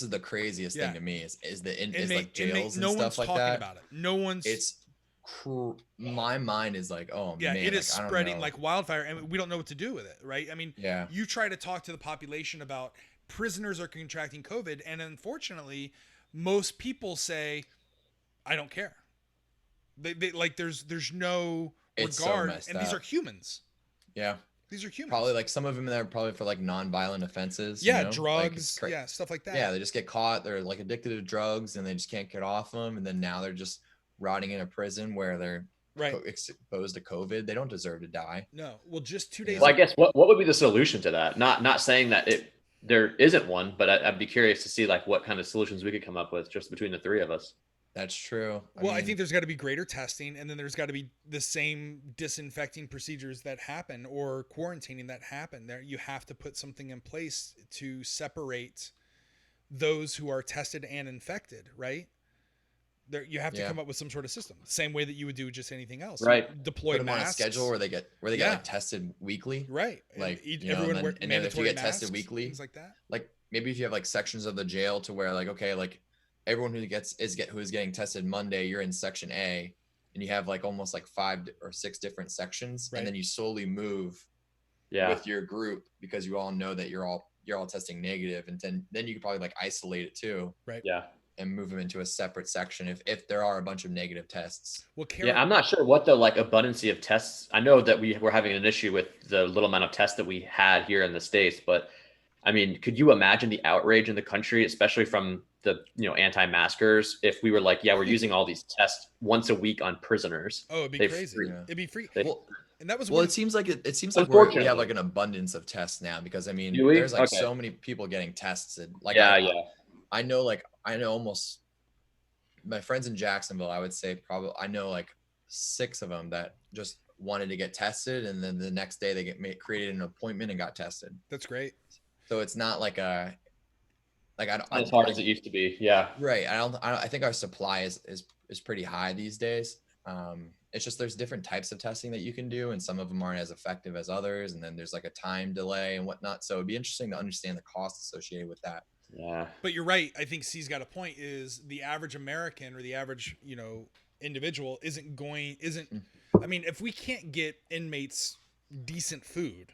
is the craziest thing to me is like jails and stuff like that. About it. No one's. My mind is like, oh man, it is spreading like wildfire, and we don't know what to do with it, right? I mean, you try to talk to the population about prisoners are contracting COVID, and unfortunately, most people say, "I don't care." They like there's no regard, and these are humans. Yeah. These are humans. Probably like some of them are probably for like non-violent offenses. Yeah, you know? drugs. Like, stuff like that. Yeah, they just get caught. They're like addicted to drugs and they just can't get off them. And then now they're just rotting in a prison where they're exposed to COVID. They don't deserve to die. No. Well, just 2 days. Well, I guess what would be the solution to that? Not saying that there isn't one, but I'd be curious to see like what kind of solutions we could come up with just between the three of us. That's true. I think there's got to be greater testing, and then there's got to be the same disinfecting procedures that happen or quarantining that happen. There, you have to put something in place to separate those who are tested and infected, right? There, you have to come up with some sort of system, same way that you would do just anything else. Right. You deploy put them masks on a schedule where they get like tested weekly. Right. Like everyone wear and then if you get masks, tested weekly, things like that. Like maybe if you have like sections of the jail to where like okay like everyone who is getting tested Monday, you're in section A, and you have like almost like 5 or 6 different sections, and then you slowly move with your group because you all know that you're all testing negative, and then you could probably like isolate it too, right? Yeah, and move them into a separate section if there are a bunch of negative tests. Well, I'm not sure what the like abundancy of tests. I know that we're having an issue with the little amount of tests that we had here in the States, but I mean, could you imagine the outrage in the country, especially from the anti-maskers, if we were like, we're using all these tests once a week on prisoners? Oh, it'd be crazy. It'd be free. And that was it seems like we have like an abundance of tests now because I mean, there's like so many people getting tested. Like I know almost my friends in Jacksonville. I would say probably I know like 6 of them that just wanted to get tested, and then the next day they created an appointment and got tested. That's great. So it's not like I don't as hard as it used to be. Yeah. Right. I think our supply is pretty high these days. It's just there's different types of testing that you can do, and some of them aren't as effective as others, and then there's like a time delay and whatnot. So it'd be interesting to understand the costs associated with that. Yeah. But you're right. I think C's got a point. Is the average American or the average individual isn't. I mean, if we can't get inmates decent food.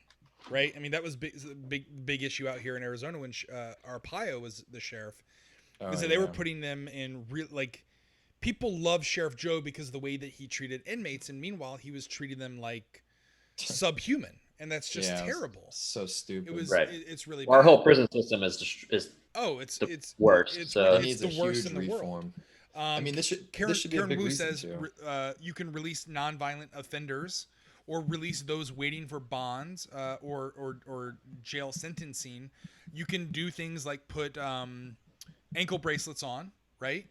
Right. I mean, that was big issue out here in Arizona when Arpaio was the sheriff. Because they were putting them in people love Sheriff Joe because of the way that he treated inmates. And meanwhile, he was treating them like subhuman. And that's just terrible. So stupid. It's really bad. Our whole prison system is it's worst. It's the worst in the reform. world. I mean, this should be a big Wu reason says you can release nonviolent offenders or release those waiting for bonds or jail sentencing. You can do things like put ankle bracelets on, right,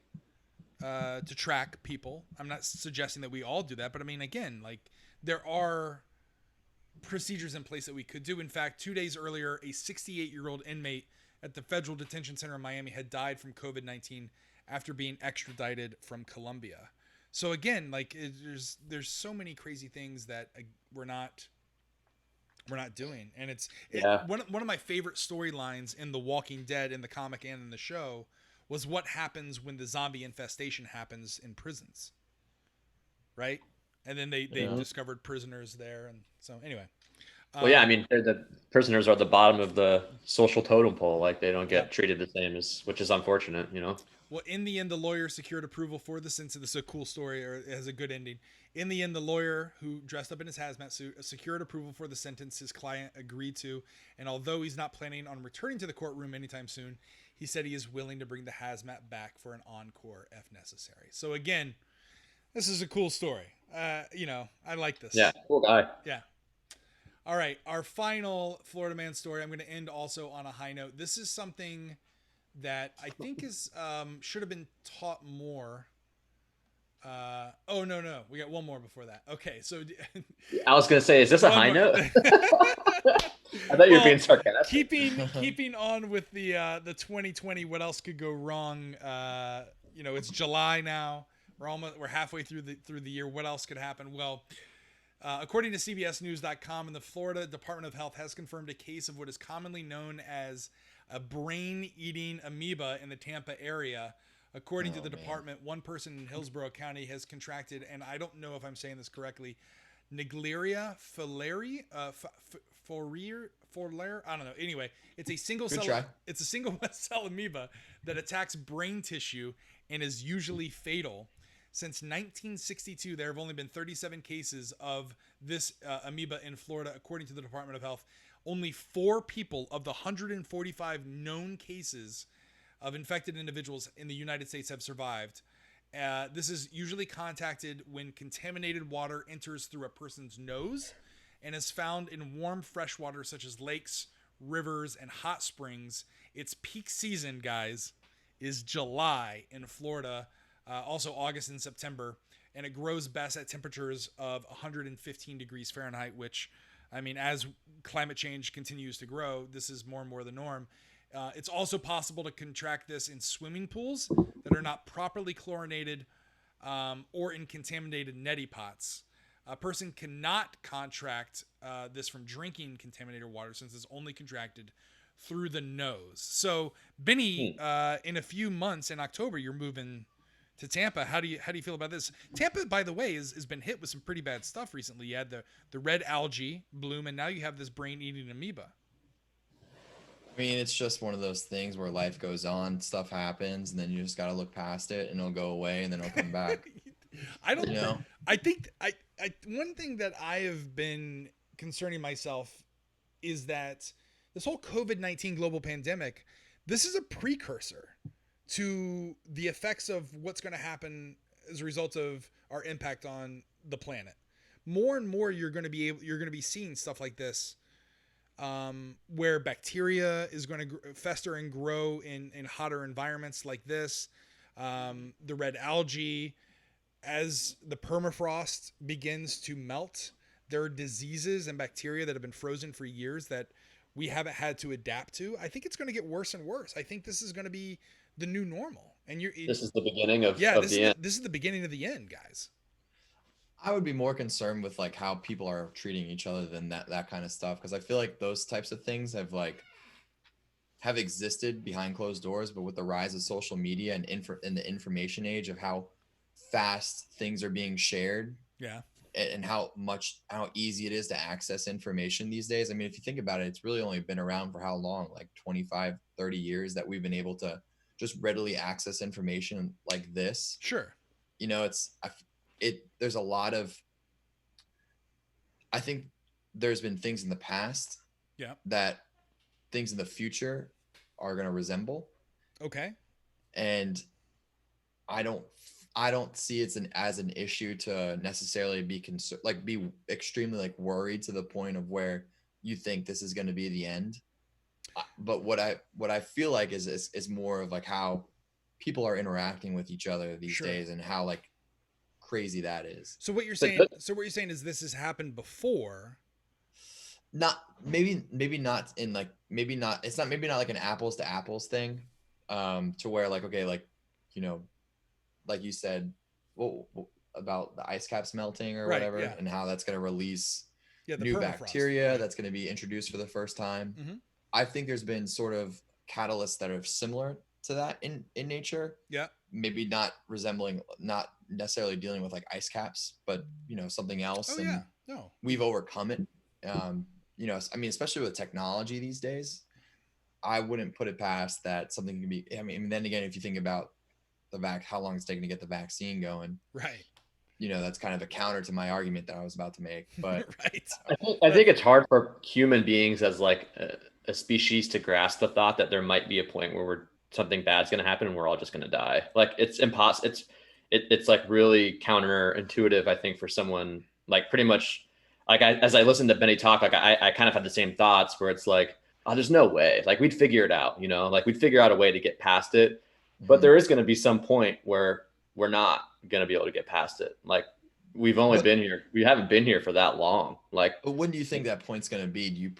to track people. I'm not suggesting that we all do that, but I mean, again, like there are procedures in place that we could do. In fact, 2 days earlier, a 68-year-old inmate at the Federal Detention Center in Miami had died from COVID-19 after being extradited from Colombia. So again, like there's so many crazy things that we're not doing, and one of my favorite storylines in The Walking Dead, in the comic and in the show, was what happens when the zombie infestation happens in prisons, right? And then they discovered prisoners there, and so anyway, Well, yeah, I mean, the prisoners are the bottom of the social totem pole. Like they don't get Yep. treated the same as, which is unfortunate, you know. Well, in the end, the lawyer secured approval for the sentence. This is a cool story, or it has a good ending. In the end, the lawyer, who dressed up in his hazmat suit, secured approval for the sentence his client agreed to. And although he's not planning on returning to the courtroom anytime soon, he said he is willing to bring the hazmat back for an encore if necessary. So again, this is a cool story. I like this. Yeah, cool guy. Yeah. All right, our final Florida man story. I'm going to end also on a high note. This is something that I think is should have been taught more. Oh no, we got one more before that. Okay, so I was gonna say, is this a high more. note? I thought you were being sarcastic. keeping on with the 2020. What else could go wrong? It's July now. We're halfway through the year. What else could happen? Well, according to CBSNews.com, and the Florida Department of Health has confirmed a case of what is commonly known as a brain-eating amoeba in the Tampa area. According to the department, one person in Hillsborough County has contracted, and I don't know if I'm saying this correctly, Naegleria fowleri, Forlair. I don't know. Anyway, it's a single cell amoeba that attacks brain tissue and is usually fatal. Since 1962, there have only been 37 cases of this amoeba in Florida, according to the Department of Health. Only 4 people of the 145 known cases of infected individuals in the United States have survived. This is usually contacted when contaminated water enters through a person's nose and is found in warm fresh water such as lakes, rivers, and hot springs. Its peak season, guys, is July in Florida, also August and September, and it grows best at temperatures of 115 degrees Fahrenheit, which, I mean, as climate change continues to grow, this is more and more the norm. It's also possible to contract this in swimming pools that are not properly chlorinated or in contaminated neti pots. A person cannot contract this from drinking contaminated water since it's only contracted through the nose. So, Benny, in a few months in October, you're moving to Tampa. How do you feel about this? Tampa, by the way, has been hit with some pretty bad stuff recently. You had the red algae bloom, and now you have this brain-eating amoeba. I mean, it's just one of those things where life goes on, stuff happens, and then you just got to look past it, and it'll go away, and then it'll come back. I think one thing that I have been concerning myself is that this whole COVID-19 global pandemic, this is a precursor to the effects of what's going to happen as a result of our impact on the planet. More and more, you're going to be seeing stuff like this, where bacteria is going to fester and grow in hotter environments like this. The red algae, as the permafrost begins to melt, there are diseases and bacteria that have been frozen for years that we haven't had to adapt to. I think it's going to get worse and worse. I think this is going to be the new normal. And this is the beginning of the end. This is the beginning of the end, guys. I would be more concerned with like how people are treating each other than that kind of stuff, because I feel like those types of things have existed behind closed doors, but with the rise of social media and in the information age of how fast things are being shared, and how easy it is to access information these days. I mean, if you think about it, it's really only been around for how long, like 25, 30 years, that we've been able to just readily access information like this. Sure. You know, there's a lot of, I think there's been things in the past that things in the future are going to resemble. Okay. And I don't see it's as an issue to necessarily be concerned, like be extremely like worried to the point of where you think this is going to be the end. But what I feel like is more of like how people are interacting with each other these days, and how like crazy that is. So what you're saying is this has happened before. Maybe not it's not like an apples to apples thing, to where like, okay, like, you know, like you said, about the ice caps melting or whatever, and how that's going to release new bacteria that's going to be introduced for the first time. Mm-hmm. I think there's been sort of catalysts that are similar to that in nature. Yeah. Maybe not necessarily dealing with like ice caps, but, you know, something else. Oh, and yeah. No. we've overcome it. you know, I mean, especially with technology these days, I wouldn't put it past that something can be. I mean, then again, if you think about how long it's taking to get the vaccine going, Right. you know, that's kind of a counter to my argument that I was about to make. But Right. I think it's hard for human beings as like a species to grasp the thought that there might be a point where something bad's going to happen and we're all just going to die. Like it's impossible. It's like really counterintuitive, I think, for someone like pretty much like as I listened to Benny talk, like I kind of had the same thoughts where it's like, oh, there's no way. Like we'd figure it out, you know, like we'd figure out a way to get past it. But there is going to be some point where we're not going to be able to get past it. Like we've only been here. We haven't been here for that long. Like, but when do you think that point's going to be? Do you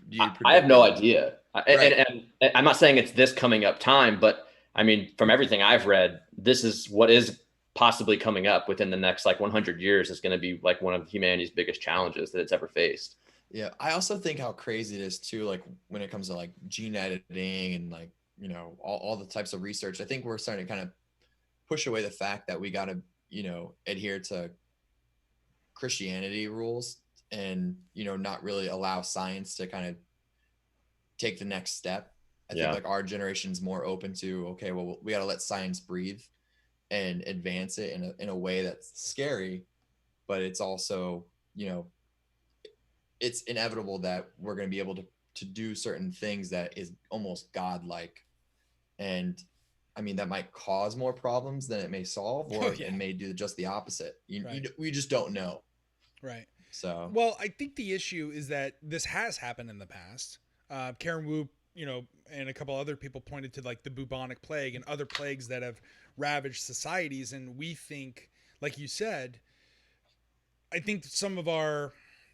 I have no idea. And I'm not saying it's this coming up time, but I mean, from everything I've read, this is what is possibly coming up within the next like 100 years is going to be like one of humanity's biggest challenges that it's ever faced. Yeah. I also think how crazy it is too, like when it comes to like gene editing and like, you know, all the types of research. I think we're starting to kind of push away the fact that we got to, you know, adhere to Christianity rules and, you know, not really allow science to kind of take the next step. I think like our generation's more open to, okay, well, we got to let science breathe and advance it in a way that's scary, but it's also, you know, it's inevitable that we're going to be able to do certain things that is almost godlike. And I mean, that might cause more problems than it may solve, or it may do just the opposite. We just don't know. Right. So, well, I think the issue is that this has happened in the past. Karen Wu, you know, and a couple other people pointed to like the bubonic plague and other plagues that have ravaged societies. And we think, like you said, I think some of our,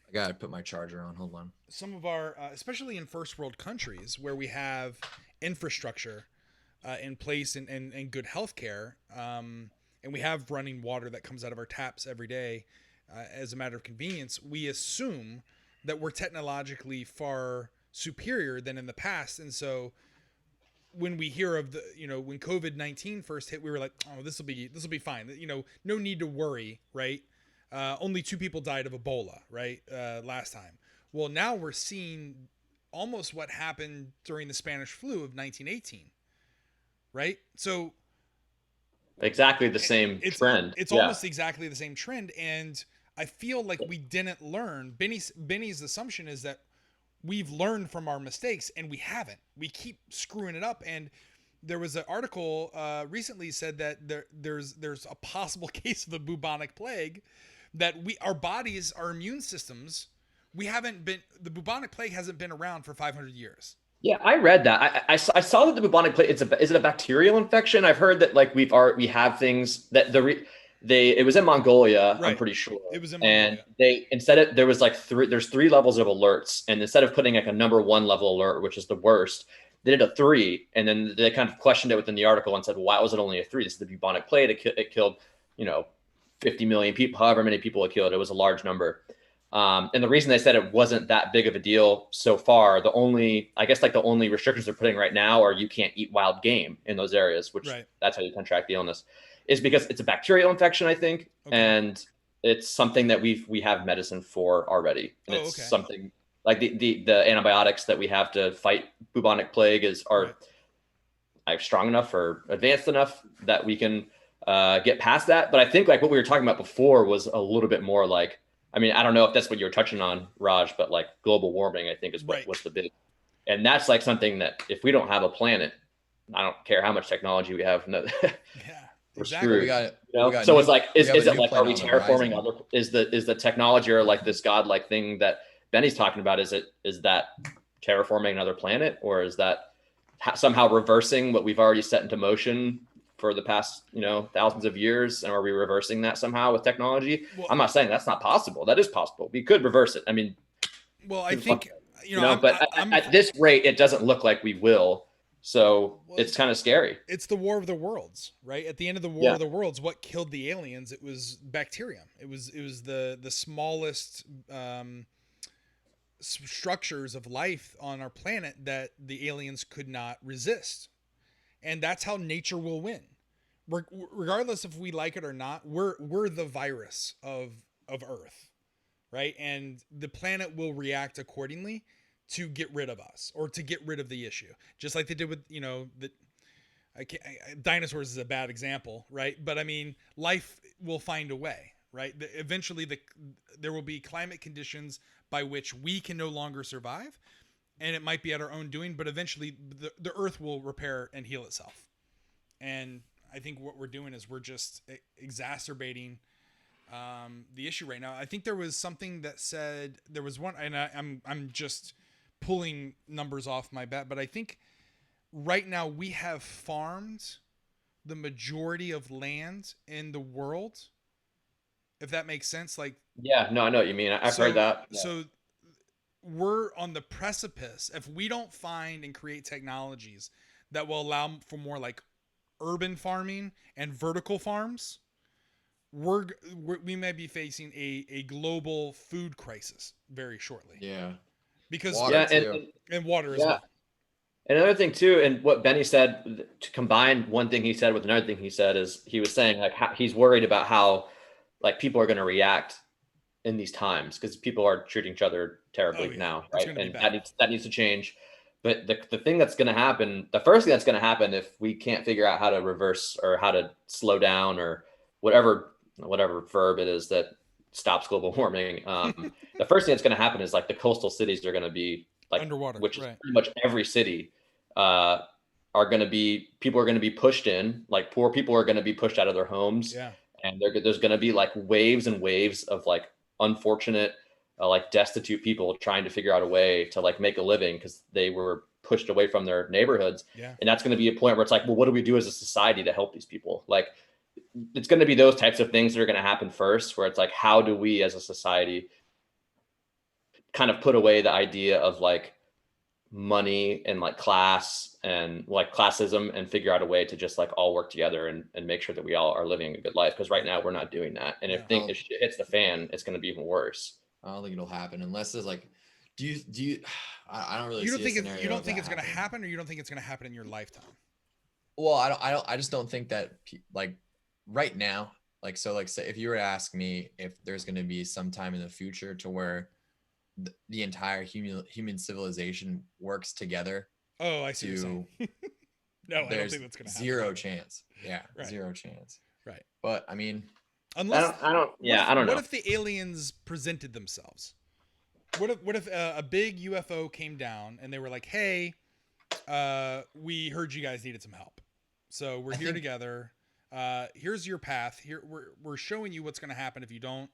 I got to put my charger on. Hold on. Some of our, especially in first world countries where we have infrastructure in place and good healthcare, and we have running water that comes out of our taps every day as a matter of convenience, we assume that we're technologically far superior than in the past. And so when we hear of the, you know, when COVID-19 first hit, we were like, oh, this will be fine. You know, no need to worry, right? Only 2 people died of Ebola, right? Last time. Well, now we're seeing almost what happened during the Spanish flu of 1918, right? So exactly the same trend. It's almost exactly the same trend. And I feel like we didn't learn. Benny's assumption is that we've learned from our mistakes, and we haven't. We keep screwing it up. And there was an article recently said that there's a possible case of the bubonic plague, that our bodies, our immune systems, the bubonic plague hasn't been around for 500 years. Yeah, I read that. I saw that the bubonic plague, is it a bacterial infection? I've heard that like we have things that it was in Mongolia, right. I'm pretty sure. It was in Mongolia. And there was like there's 3 levels of alerts, and instead of putting like a number 1 level alert, which is the worst, they did a 3, and then they kind of questioned it within the article and said, well, why was it only a 3? This is the bubonic plague. It killed, you know, 50 million people, however many people it killed. It was a large number. And the reason they said it wasn't that big of a deal so far, the only restrictions they're putting right now are you can't eat wild game in those areas, which that's how you contract the illness, is because it's a bacterial infection, I think. Okay. And it's something that we have medicine for already. And it's something like the antibiotics that we have to fight bubonic plague are strong enough or advanced enough that we can get past that. But I think like what we were talking about before was a little bit more like, I mean, I don't know if that's what you were touching on, Raj, but like global warming, I think is what's the big, and that's like something that if we don't have a planet, I don't care how much technology we have. No, we're screwed. We got so it's like, is it like, are we terraforming other? Is the technology or like this godlike thing that Benny's talking about? Is that terraforming another planet, or is that somehow reversing what we've already set into motion for the past, you know, thousands of years? And are we reversing that somehow with technology? Well, I'm not saying that's not possible. That is possible. We could reverse it. I mean, well, I think, at this rate, it doesn't look like we will. So it's kind of scary. It's the War of the Worlds, right? At the end of the War of the Worlds, what killed the aliens? It was bacterium. It was the smallest structures of life on our planet that the aliens could not resist. And that's how nature will win. Regardless if we like it or not, we're the virus of Earth, right? And the planet will react accordingly to get rid of us or to get rid of the issue, just like they did with, dinosaurs is a bad example, right? But I mean, life will find a way, right? Eventually there will be climate conditions by which we can no longer survive, and it might be at our own doing, but eventually the earth will repair and heal itself. And I think what we're doing is we're just exacerbating the issue right now. I think there was something that said there was one, and I'm just pulling numbers off my bat, but I think right now we have farmed the majority of land in the world, if that makes sense. Like, yeah, no, I know what you mean. I've heard that. Yeah. So we're on the precipice. If we don't find and create technologies that will allow for more like urban farming and vertical farms, we may be facing a global food crisis very shortly. Yeah. Because water and water as well. And another thing too, and what Benny said, to combine one thing he said with another thing he said, is he was saying like he's worried about how like people are going to react in these times, because people are treating each other terribly now, right? And that needs to change. But the thing that's going to happen, the first thing that's going to happen if we can't figure out how to reverse or how to slow down or whatever verb it is that stops global warming, the first thing that's going to happen is like the coastal cities are going to be like underwater, which is pretty much every city, are going to be, people are going to be pushed in, like poor people are going to be pushed out of their homes. Yeah. And there's going to be like waves and waves of like unfortunate, like destitute people trying to figure out a way to like make a living because they were pushed away from their neighborhoods. Yeah. And that's going to be a point where it's like, well, what do we do as a society to help these people? Like, it's going to be those types of things that are going to happen first, where it's like, how do we as a society kind of put away the idea of like money and like class and like classism and figure out a way to just like all work together and make sure that we all are living a good life. Because right now we're not doing that. And if shit hits the fan, it's going to be even worse. I don't think it'll happen unless there's like, do you, I don't really, you don't think it's going to happen, or you don't think it's going to happen in your lifetime? Well, I just don't think that like right now, like, so like, say if you were to ask me if there's going to be some time in the future to where the entire human civilization works together. Oh, I see. What you're saying. No, I don't think that's going to happen. Zero chance. Yeah. Right. Zero chance. Right. But I mean, unless I don't know. What if the aliens presented themselves? What if a big UFO came down and they were like, "Hey, we heard you guys needed some help, so we're here together. Here's your path. Here we're showing you what's going to happen if you don't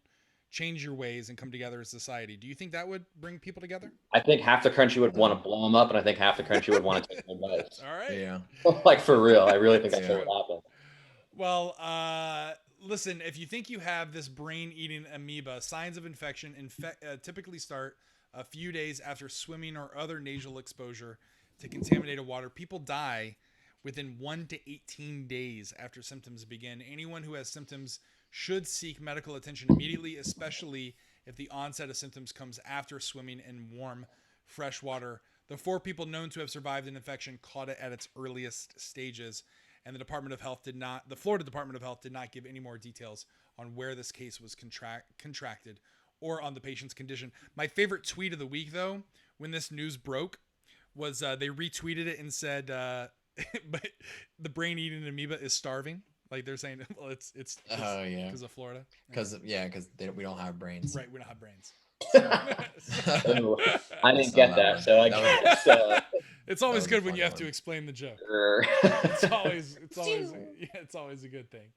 change your ways and come together as society." Do you think that would bring people together? I think half the country would want to blow them up, and I think half the country would want to take them lives. All right. Yeah. Like for real, I really think that's what would happen. Well, listen, if you think you have this brain-eating amoeba, signs of infection typically start a few days after swimming or other nasal exposure to contaminated water. People die within 1 to 18 days after symptoms begin. Anyone who has symptoms should seek medical attention immediately, especially if the onset of symptoms comes after swimming in warm, fresh water. The 4 people known to have survived an infection caught it at its earliest stages, and the Florida Department of Health did not give any more details on where this case was contracted or on the patient's condition. My favorite tweet of the week, though, when this news broke, was they retweeted it and said, "But the brain-eating amoeba is starving." Like they're saying, well, it's because of Florida. Because we don't have brains. Right, we don't have brains. I didn't get that, so I guess. It's always good when you have to explain the joke. It's always a good thing.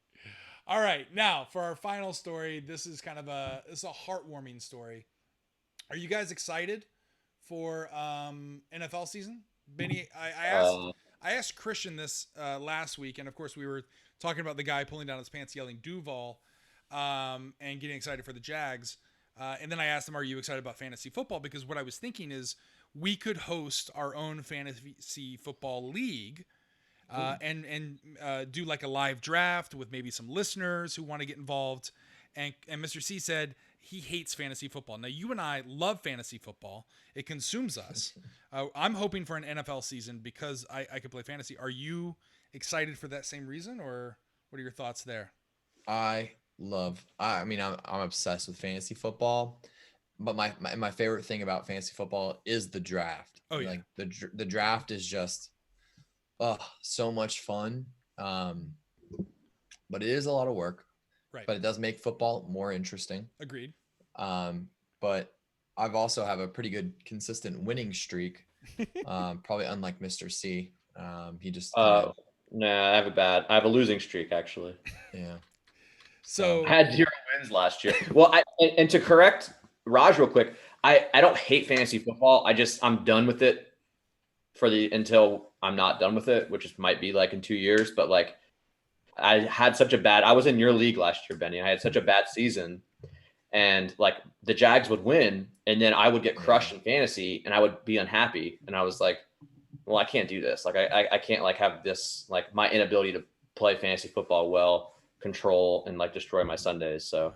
All right, now for our final story, this is kind of a heartwarming story. Are you guys excited for NFL season? Benny, I asked Christian this last week, and of course we were talking about the guy pulling down his pants yelling Duval and getting excited for the Jags. And then I asked him, are you excited about fantasy football? Because what I was thinking is we could host our own fantasy football league and do like a live draft with maybe some listeners who want to get involved. And Mr. C said he hates fantasy football. Now, you and I love fantasy football. It consumes us. I'm hoping for an NFL season because I could play fantasy. Are you excited for that same reason, or what are your thoughts there? I'm obsessed with fantasy football. but my favorite thing about fantasy football is the draft. Oh, yeah. Like the draft is just so much fun. But it is a lot of work. Right. But it does make football more interesting. Agreed. But I've also have a pretty good consistent winning streak. Probably unlike Mr. C. He just Nah, I have a losing streak actually. yeah. So I had 0 wins last year. Well, and to correct Raj real quick, I don't hate fantasy football. I'm done with it until I'm not done with it, which might be like in 2 years. But like, I was in your league last year, Benny. I had such a bad season, and like the Jags would win, and then I would get crushed in fantasy, and I would be unhappy. And I was like, well, I can't do this. Like, I can't like have this, like my inability to play fantasy football well control and like destroy my Sundays. So,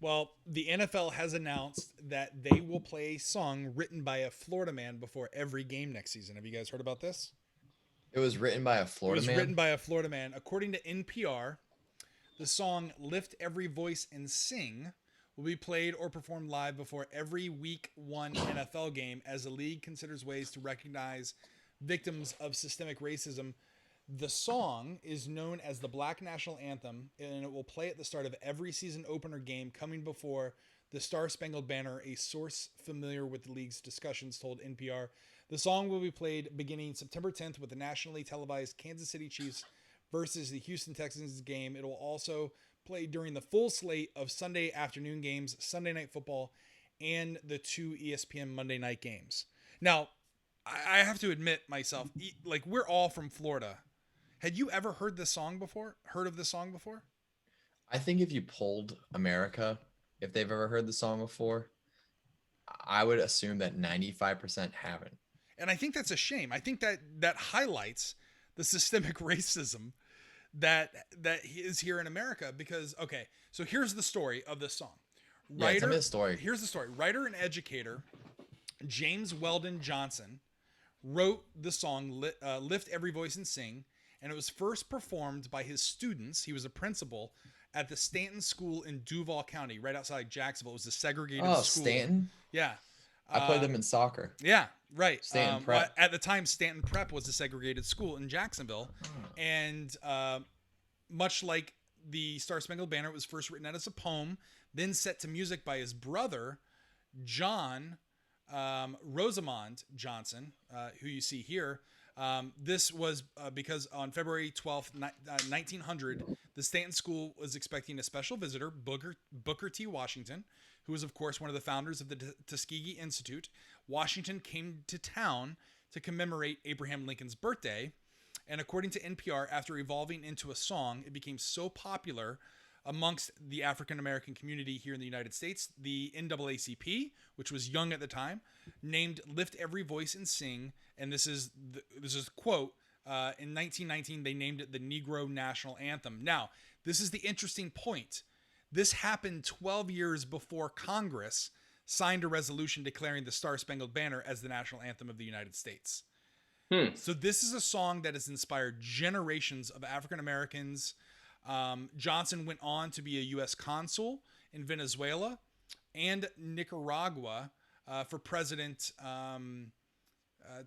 well, the NFL has announced that they will play a song written by a Florida man before every game next season. Have you guys heard about this? It was written by a Florida man? It was written by a Florida man. According to NPR, the song Lift Every Voice and Sing will be played or performed live before every Week 1 NFL game as the league considers ways to recognize victims of systemic racism. The song is known as the Black National Anthem, and it will play at the start of every season opener game coming before the Star Spangled Banner, a source familiar with the league's discussions told NPR. The song will be played beginning September 10th with the nationally televised Kansas City Chiefs versus the Houston Texans game. It will also play during the full slate of Sunday afternoon games, Sunday Night Football, and the 2 ESPN Monday night games. Now, I have to admit myself, like we're all from Florida. Had you ever heard this song before? Heard of this song before? I think if you polled America, if they've ever heard the song before, I would assume that 95% haven't. And I think that's a shame. I think that highlights the systemic racism that is here in America because, okay, so here's the story of this song. Tell me the story. Here's the story. Writer and educator James Weldon Johnson wrote the song Lift Every Voice and Sing, and it was first performed by his students. He was a principal at the Stanton School in Duval County, right outside Jacksonville. It was a segregated school. Oh, Stanton? Yeah. I played them in soccer. Yeah, right. Stanton Prep. At the time, Stanton Prep was a segregated school in Jacksonville. And much like the Star Spangled Banner, it was first written out as a poem, then set to music by his brother, John Rosamond Johnson, who you see here. This was because on February 12th, 1900, the Stanton School was expecting a special visitor, Booker T. Washington, who was, of course, one of the founders of the Tuskegee Institute. Washington came to town to commemorate Abraham Lincoln's birthday. And according to NPR, after evolving into a song, it became so popular amongst the African-American community here in the United States, the NAACP, which was young at the time, named Lift Every Voice and Sing. And this is a quote, in 1919, they named it the Negro National Anthem. Now, this is the interesting point. This happened 12 years before Congress signed a resolution declaring the Star Spangled Banner as the national anthem of the United States. So this is a song that has inspired generations of African Americans. Johnson went on to be a U.S. consul in Venezuela and Nicaragua for President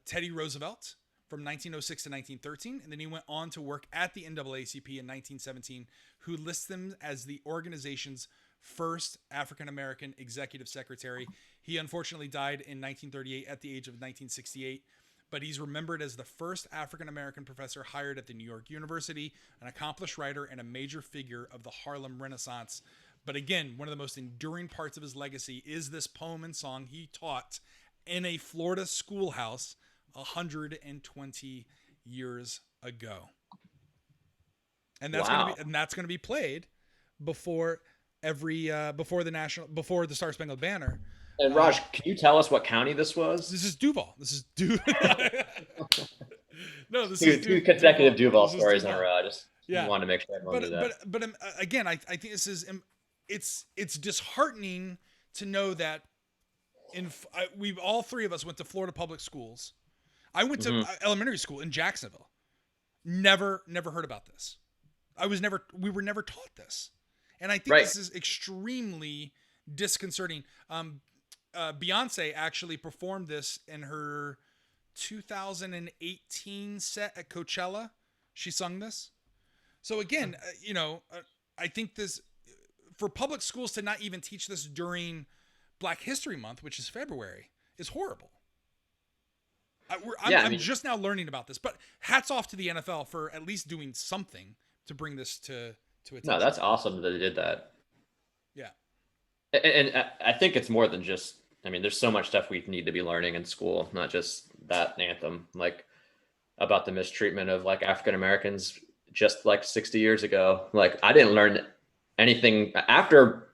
Teddy Roosevelt from 1906 to 1913. And then he went on to work at the NAACP in 1917, who lists them as the organization's first African-American executive secretary. He unfortunately died in 1938 at the age of 1968. But he's remembered as the first African-American professor hired at the New York University, an accomplished writer, and a major figure of the Harlem Renaissance. But again, one of the most enduring parts of his legacy is this poem and song he taught in a Florida schoolhouse 120 years ago. And that's going to be played before the Star Spangled Banner. And Raj, can you tell us what county this was? This is Duval. This is Duval. No, this is two consecutive Duval stories in a row. I just wanted to make sure everyone knew that. But again, I think this is it's disheartening to know that we all three of us went to Florida public schools. I went to elementary school in Jacksonville. Never heard about this. We were never taught this, and I think this is extremely disconcerting. Beyonce actually performed this in her 2018 set at Coachella. She sung this. So again, I think this, for public schools to not even teach this during Black History Month, which is February, is horrible. I'm just now learning about this, but hats off to the NFL for at least doing something to bring this to attention. No, that's awesome that they did that. Yeah. And I think it's more than just, I mean, there's so much stuff we need to be learning in school, not just that anthem, like about the mistreatment of like African Americans just like 60 years ago. Like I didn't learn anything after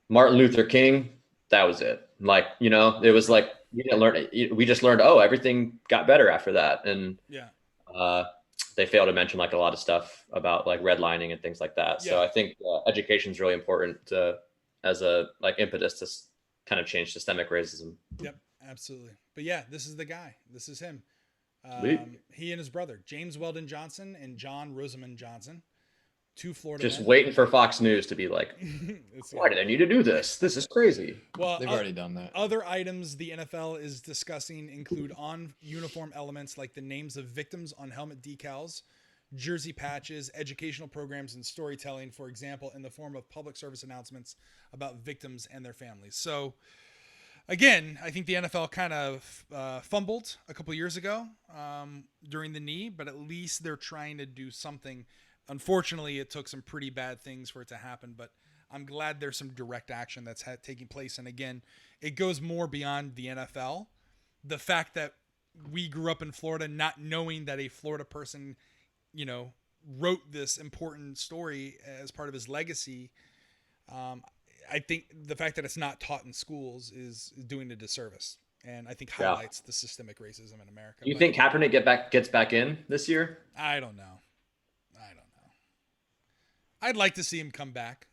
Martin Luther King. That was it. Like, it was like, we didn't learn it. We just learned, everything got better after that. And they fail to mention like a lot of stuff about like redlining and things like that. Yeah. So I think education is really important as a like impetus to kind of change systemic racism. Yep, absolutely. But yeah, this is the guy. This is him. He and his brother, James Weldon Johnson and John Rosamond Johnson, two Florida just men. Waiting for Fox News to be like, why do they need to do this? This is crazy. Well, they've already done that. Other items the NFL is discussing include on-uniform elements like the names of victims on helmet decals, jersey patches, educational programs, and storytelling, for example, in the form of public service announcements about victims and their families. So, again, I think the NFL kind of fumbled a couple years ago during the knee, but at least they're trying to do something. Unfortunately, it took some pretty bad things for it to happen, but I'm glad there's some direct action that's taking place. And again, it goes more beyond the NFL. The fact that we grew up in Florida not knowing that a Florida person, wrote this important story as part of his legacy, I think the fact that it's not taught in schools is doing a disservice, and I think highlights the systemic racism in America. Do you think Kaepernick gets back in this year? I don't know. I'd like to see him come back,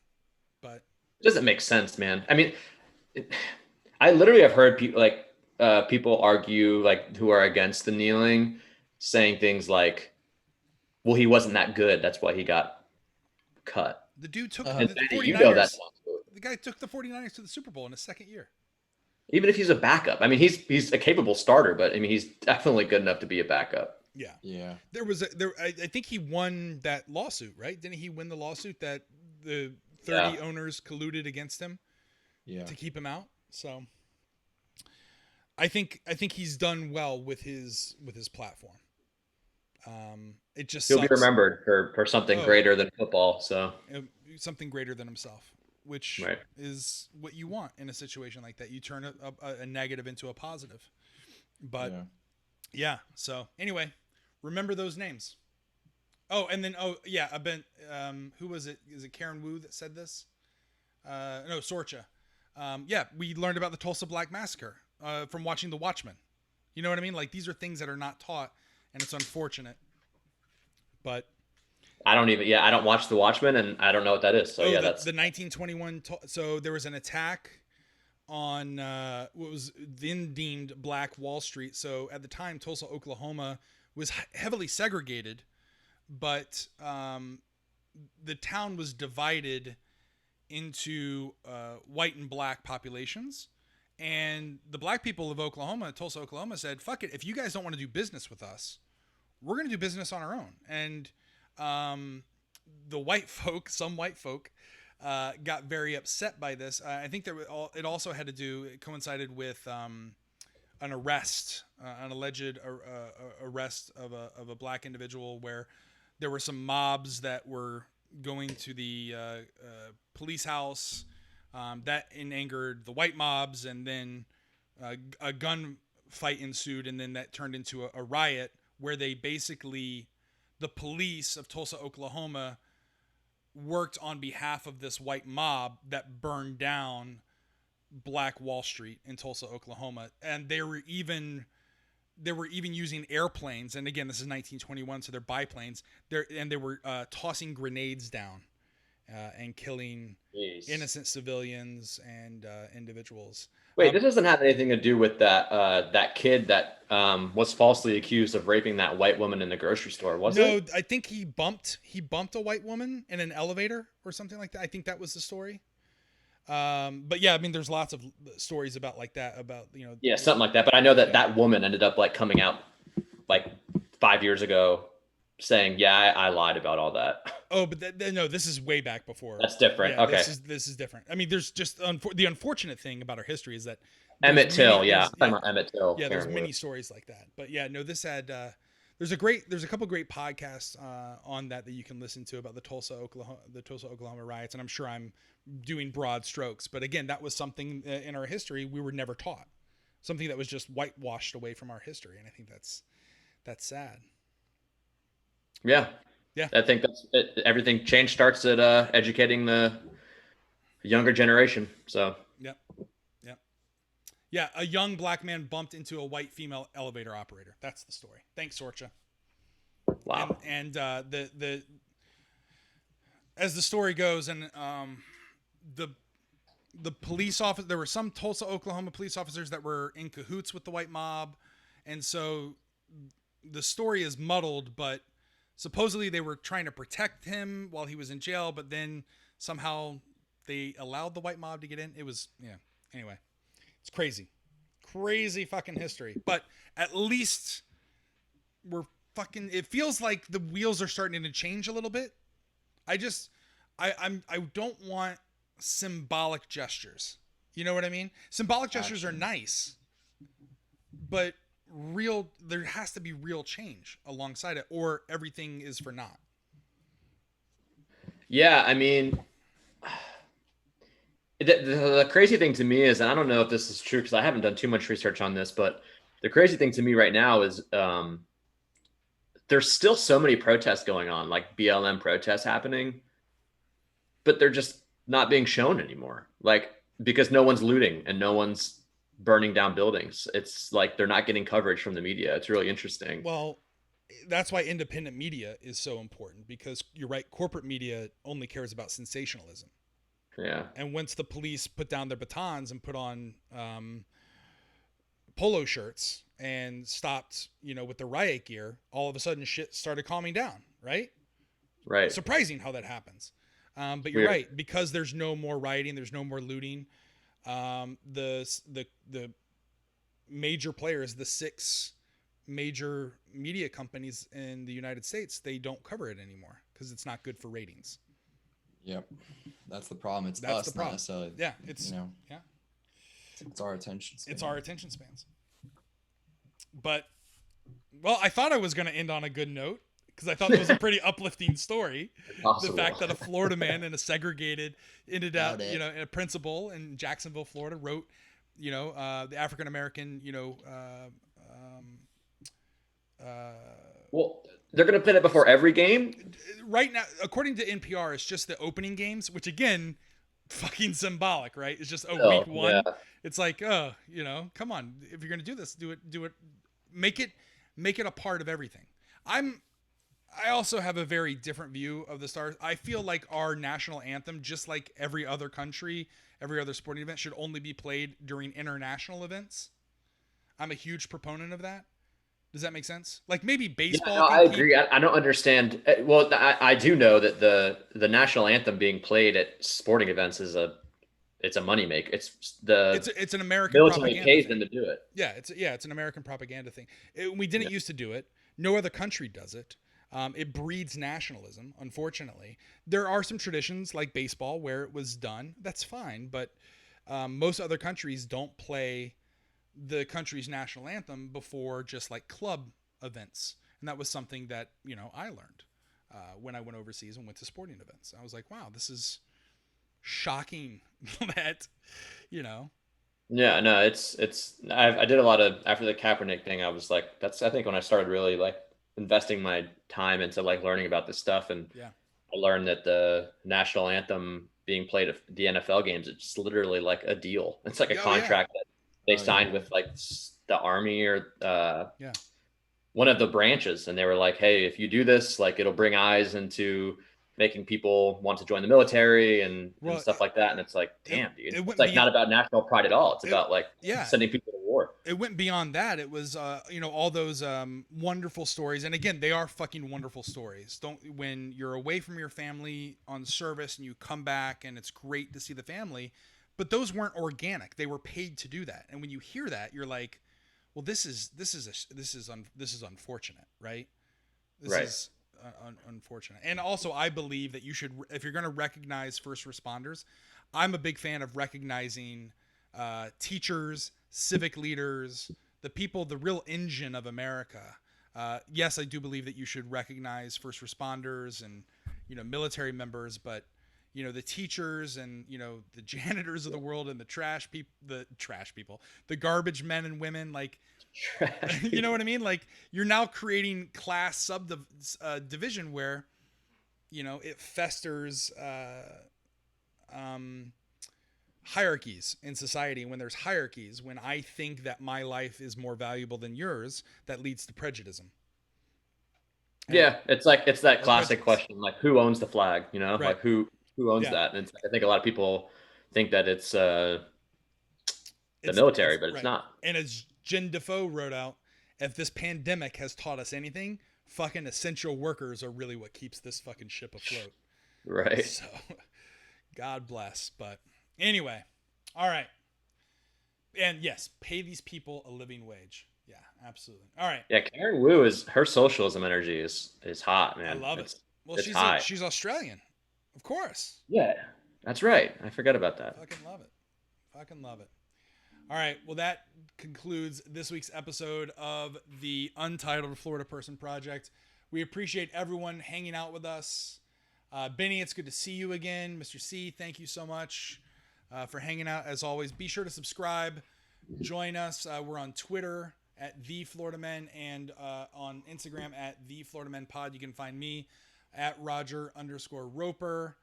but it doesn't make sense, man. I mean, I literally have heard people argue like who are against the kneeling, saying things like, "Well, he wasn't that good. That's why he got cut." The dude took the 49ers. The guy took the 49ers to the Super Bowl in his second year. Even if he's a backup, I mean, he's a capable starter, but I mean, he's definitely good enough to be a backup. Yeah. I think he won that lawsuit, right? Didn't he win the lawsuit that the 30 owners colluded against him to keep him out? So I think he's done well with his platform. It just he'll be remembered for something greater than football. So something greater than himself, which is what you want in a situation like that. You turn a negative into a positive. But so anyway, remember those names. Oh, and then who was it? Is it Karen Wu that said this? No, Sorcha. We learned about the Tulsa Black Massacre from watching The Watchmen. You know what I mean? Like, these are things that are not taught, and it's unfortunate. But I don't watch The Watchmen, and I don't know what that is. So that's the 1921. So there was an attack on what was then deemed Black Wall Street. So at the time, Tulsa, Oklahoma was heavily segregated, but the town was divided into white and black populations. And the black people of Oklahoma, Tulsa, Oklahoma, said, fuck it. If you guys don't want to do business with us, we're going to do business on our own. And some white folk, got very upset by this. I think it also had to do, it coincided with an arrest, an alleged arrest of a black individual, where there were some mobs that were going to the police house that angered the white mobs, and then a gun fight ensued, and then that turned into a riot where they basically, the police of Tulsa, Oklahoma, worked on behalf of this white mob that burned down Black Wall Street in Tulsa, Oklahoma. And they were even using airplanes. And again, this is 1921, so they're biplanes. They were tossing grenades down and killing innocent civilians and individuals. Wait, this doesn't have anything to do with that kid that was falsely accused of raping that white woman in the grocery store, was it? No, I think he bumped a white woman in an elevator or something like that. I think that was the story. But yeah, I mean, there's lots of stories about like that, about, you know. Yeah, something like that. But I know that that woman ended up like coming out like 5 years ago saying, yeah, I lied about all that. Oh, but no, this is way back before. That's different. Yeah, Okay. this is different. I mean, there's just the unfortunate thing about our history is that Emmett Till. Yeah. I'm talking yeah, about Emmett Till. yeah, there's Karen many Lewis. stories like that. But yeah, no, this had there's a couple great podcasts on that you can listen to about the Tulsa, Oklahoma riots, and I'm sure I'm doing broad strokes, but again, that was something in our history we were never taught, something that was just whitewashed away from our history, and I think that's sad. Yeah. Yeah. I think that's it. Everything change starts at educating the younger generation. So Yep. Yep. Yeah, a young black man bumped into a white female elevator operator. That's the story. Thanks, Sorcha. wow. And the as the story goes, and the police officer, there were some Tulsa, Oklahoma police officers that were in cahoots with the white mob, and so the story is muddled, but supposedly they were trying to protect him while he was in jail, but then somehow they allowed the white mob to get in. It was, yeah. Anyway, it's crazy fucking history, but at least we're fucking, it feels like the wheels are starting to change a little bit. I don't want symbolic gestures. You know what I mean? Symbolic gestures are nice, but there has to be real change alongside it, or everything is for naught. Yeah. I mean, the crazy thing to me is, and I don't know if this is true because I haven't done too much research on this, but the crazy thing to me right now is there's still so many protests going on, like BLM protests happening, but they're just not being shown anymore. Like, because no one's looting and no one's burning down buildings. It's like they're not getting coverage from the media. It's really interesting. Well, that's why independent media is so important, because you're right. Corporate media only cares about sensationalism. Yeah. And once the police put down their batons and put on polo shirts and stopped, with the riot gear, all of a sudden shit started calming down, right? Right. Surprising how that happens. But you're right, because there's no more rioting, there's no more looting. The major players, the 6 major media companies in the United States, they don't cover it anymore because it's not good for ratings. Yep, that's the problem. That's us, the problem. Not necessarily. Yeah, it's it's our attention span. It's our attention spans. But, well, I thought I was going to end on a good note because I thought it was a pretty uplifting story. Possible. The fact that a Florida man in a segregated ended up, a principal in Jacksonville, Florida, wrote, the African American, well, they're going to play that before every game? Right now, according to NPR, it's just the opening games, which again, fucking symbolic, right? It's just week 1. Yeah. It's like, come on, if you're going to do this, do it, make it a part of everything. I also have a very different view of the Stars. I feel like our national anthem, just like every other country, every other sporting event, should only be played during international events. I'm a huge proponent of that. Does that make sense? Like maybe baseball. Yeah, no, I agree. I don't understand. Well, I do know that the national anthem being played at sporting events is it's a moneymaker. It's an American military pays them to do it. Yeah, it's an American propaganda thing. We didn't used to do it. No other country does it. It breeds nationalism. Unfortunately, there are some traditions like baseball where it was done. That's fine, but most other countries don't play the country's national anthem before just like club events. And that was something that, I learned when I went overseas and went to sporting events. I was like, wow, this is shocking that, Yeah, no, I did a lot of, after the Kaepernick thing, I was like, I think when I started really like investing my time into like learning about this stuff. And I learned that the national anthem being played at the NFL games, it's literally like a deal. It's like a contract that they signed with like the Army or one of the branches. And they were like, hey, if you do this, like it'll bring eyes into making people want to join the military and Well, stuff like that. And it's like, damn, dude, it it's went like beyond- not about national pride at all. It's about like yeah. sending people to war. It went beyond that. It was, all those wonderful stories. And again, they are fucking wonderful stories. When you're away from your family on service and you come back and it's great to see the family, but those weren't organic. They were paid to do that. And when you hear that, you're like, well, this is unfortunate, right? This Right. is unfortunate. And also, I believe that you should, if you're going to recognize first responders, I'm a big fan of recognizing teachers, civic leaders, the people, the real engine of America. Yes, I do believe that you should recognize first responders and, military members, but, the teachers and, the janitors of the world and the trash people, the garbage men and women, like, you know what I mean? Like, you're now creating class division where, it festers hierarchies in society. And when there's hierarchies, when I think that my life is more valuable than yours, that leads to prejudice. And yeah, it's that classic question, like who owns the flag? Right. Like who owns Yeah. that? And I think a lot of people think that it's the military, but it's right. not. And as Jen Defoe wrote out, if this pandemic has taught us anything, fucking essential workers are really what keeps this fucking ship afloat. Right. So, God bless. But anyway, all right. And yes, pay these people a living wage. Yeah, absolutely. All right. Yeah, Karen Wu her socialism energy is hot, man. I love it. Well, it's high. she's Australian, of course. Yeah, that's right. I forgot about that. Fucking love it. Fucking love it. All right. Well, that concludes this week's episode of the Untitled Florida Person Project. We appreciate everyone hanging out with us. Benny, it's good to see you again. Mr. C, thank you so much for hanging out. As always, be sure to subscribe. Join us. We're on Twitter at The Florida Men and on Instagram at The Florida Men Pod. You can find me at Roger_Roper.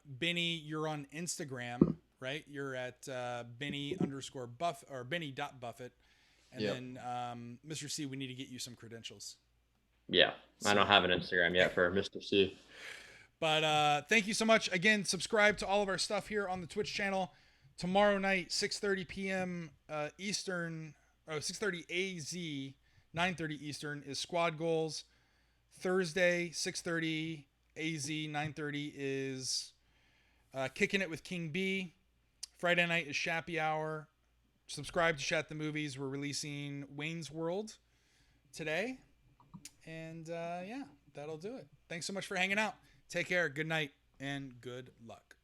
Benny, you're on Instagram, right? You're at Benny_Buff or Benny.Buffett. And then Mr. C, we need to get you some credentials. Yeah, I don't have an Instagram yet for Mr. C. But thank you so much. Again, subscribe to all of our stuff here on the Twitch channel. Tomorrow night, 6:30 p.m. Eastern, 6:30 AZ, 9:30 Eastern is Squad Goals. Thursday, 6:30 AZ, 9:30 is Kicking It with King B. Friday night is Shappy Hour. Subscribe to Shat the Movies. We're releasing Wayne's World today. And yeah, that'll do it. Thanks so much for hanging out. Take care. Good night and good luck.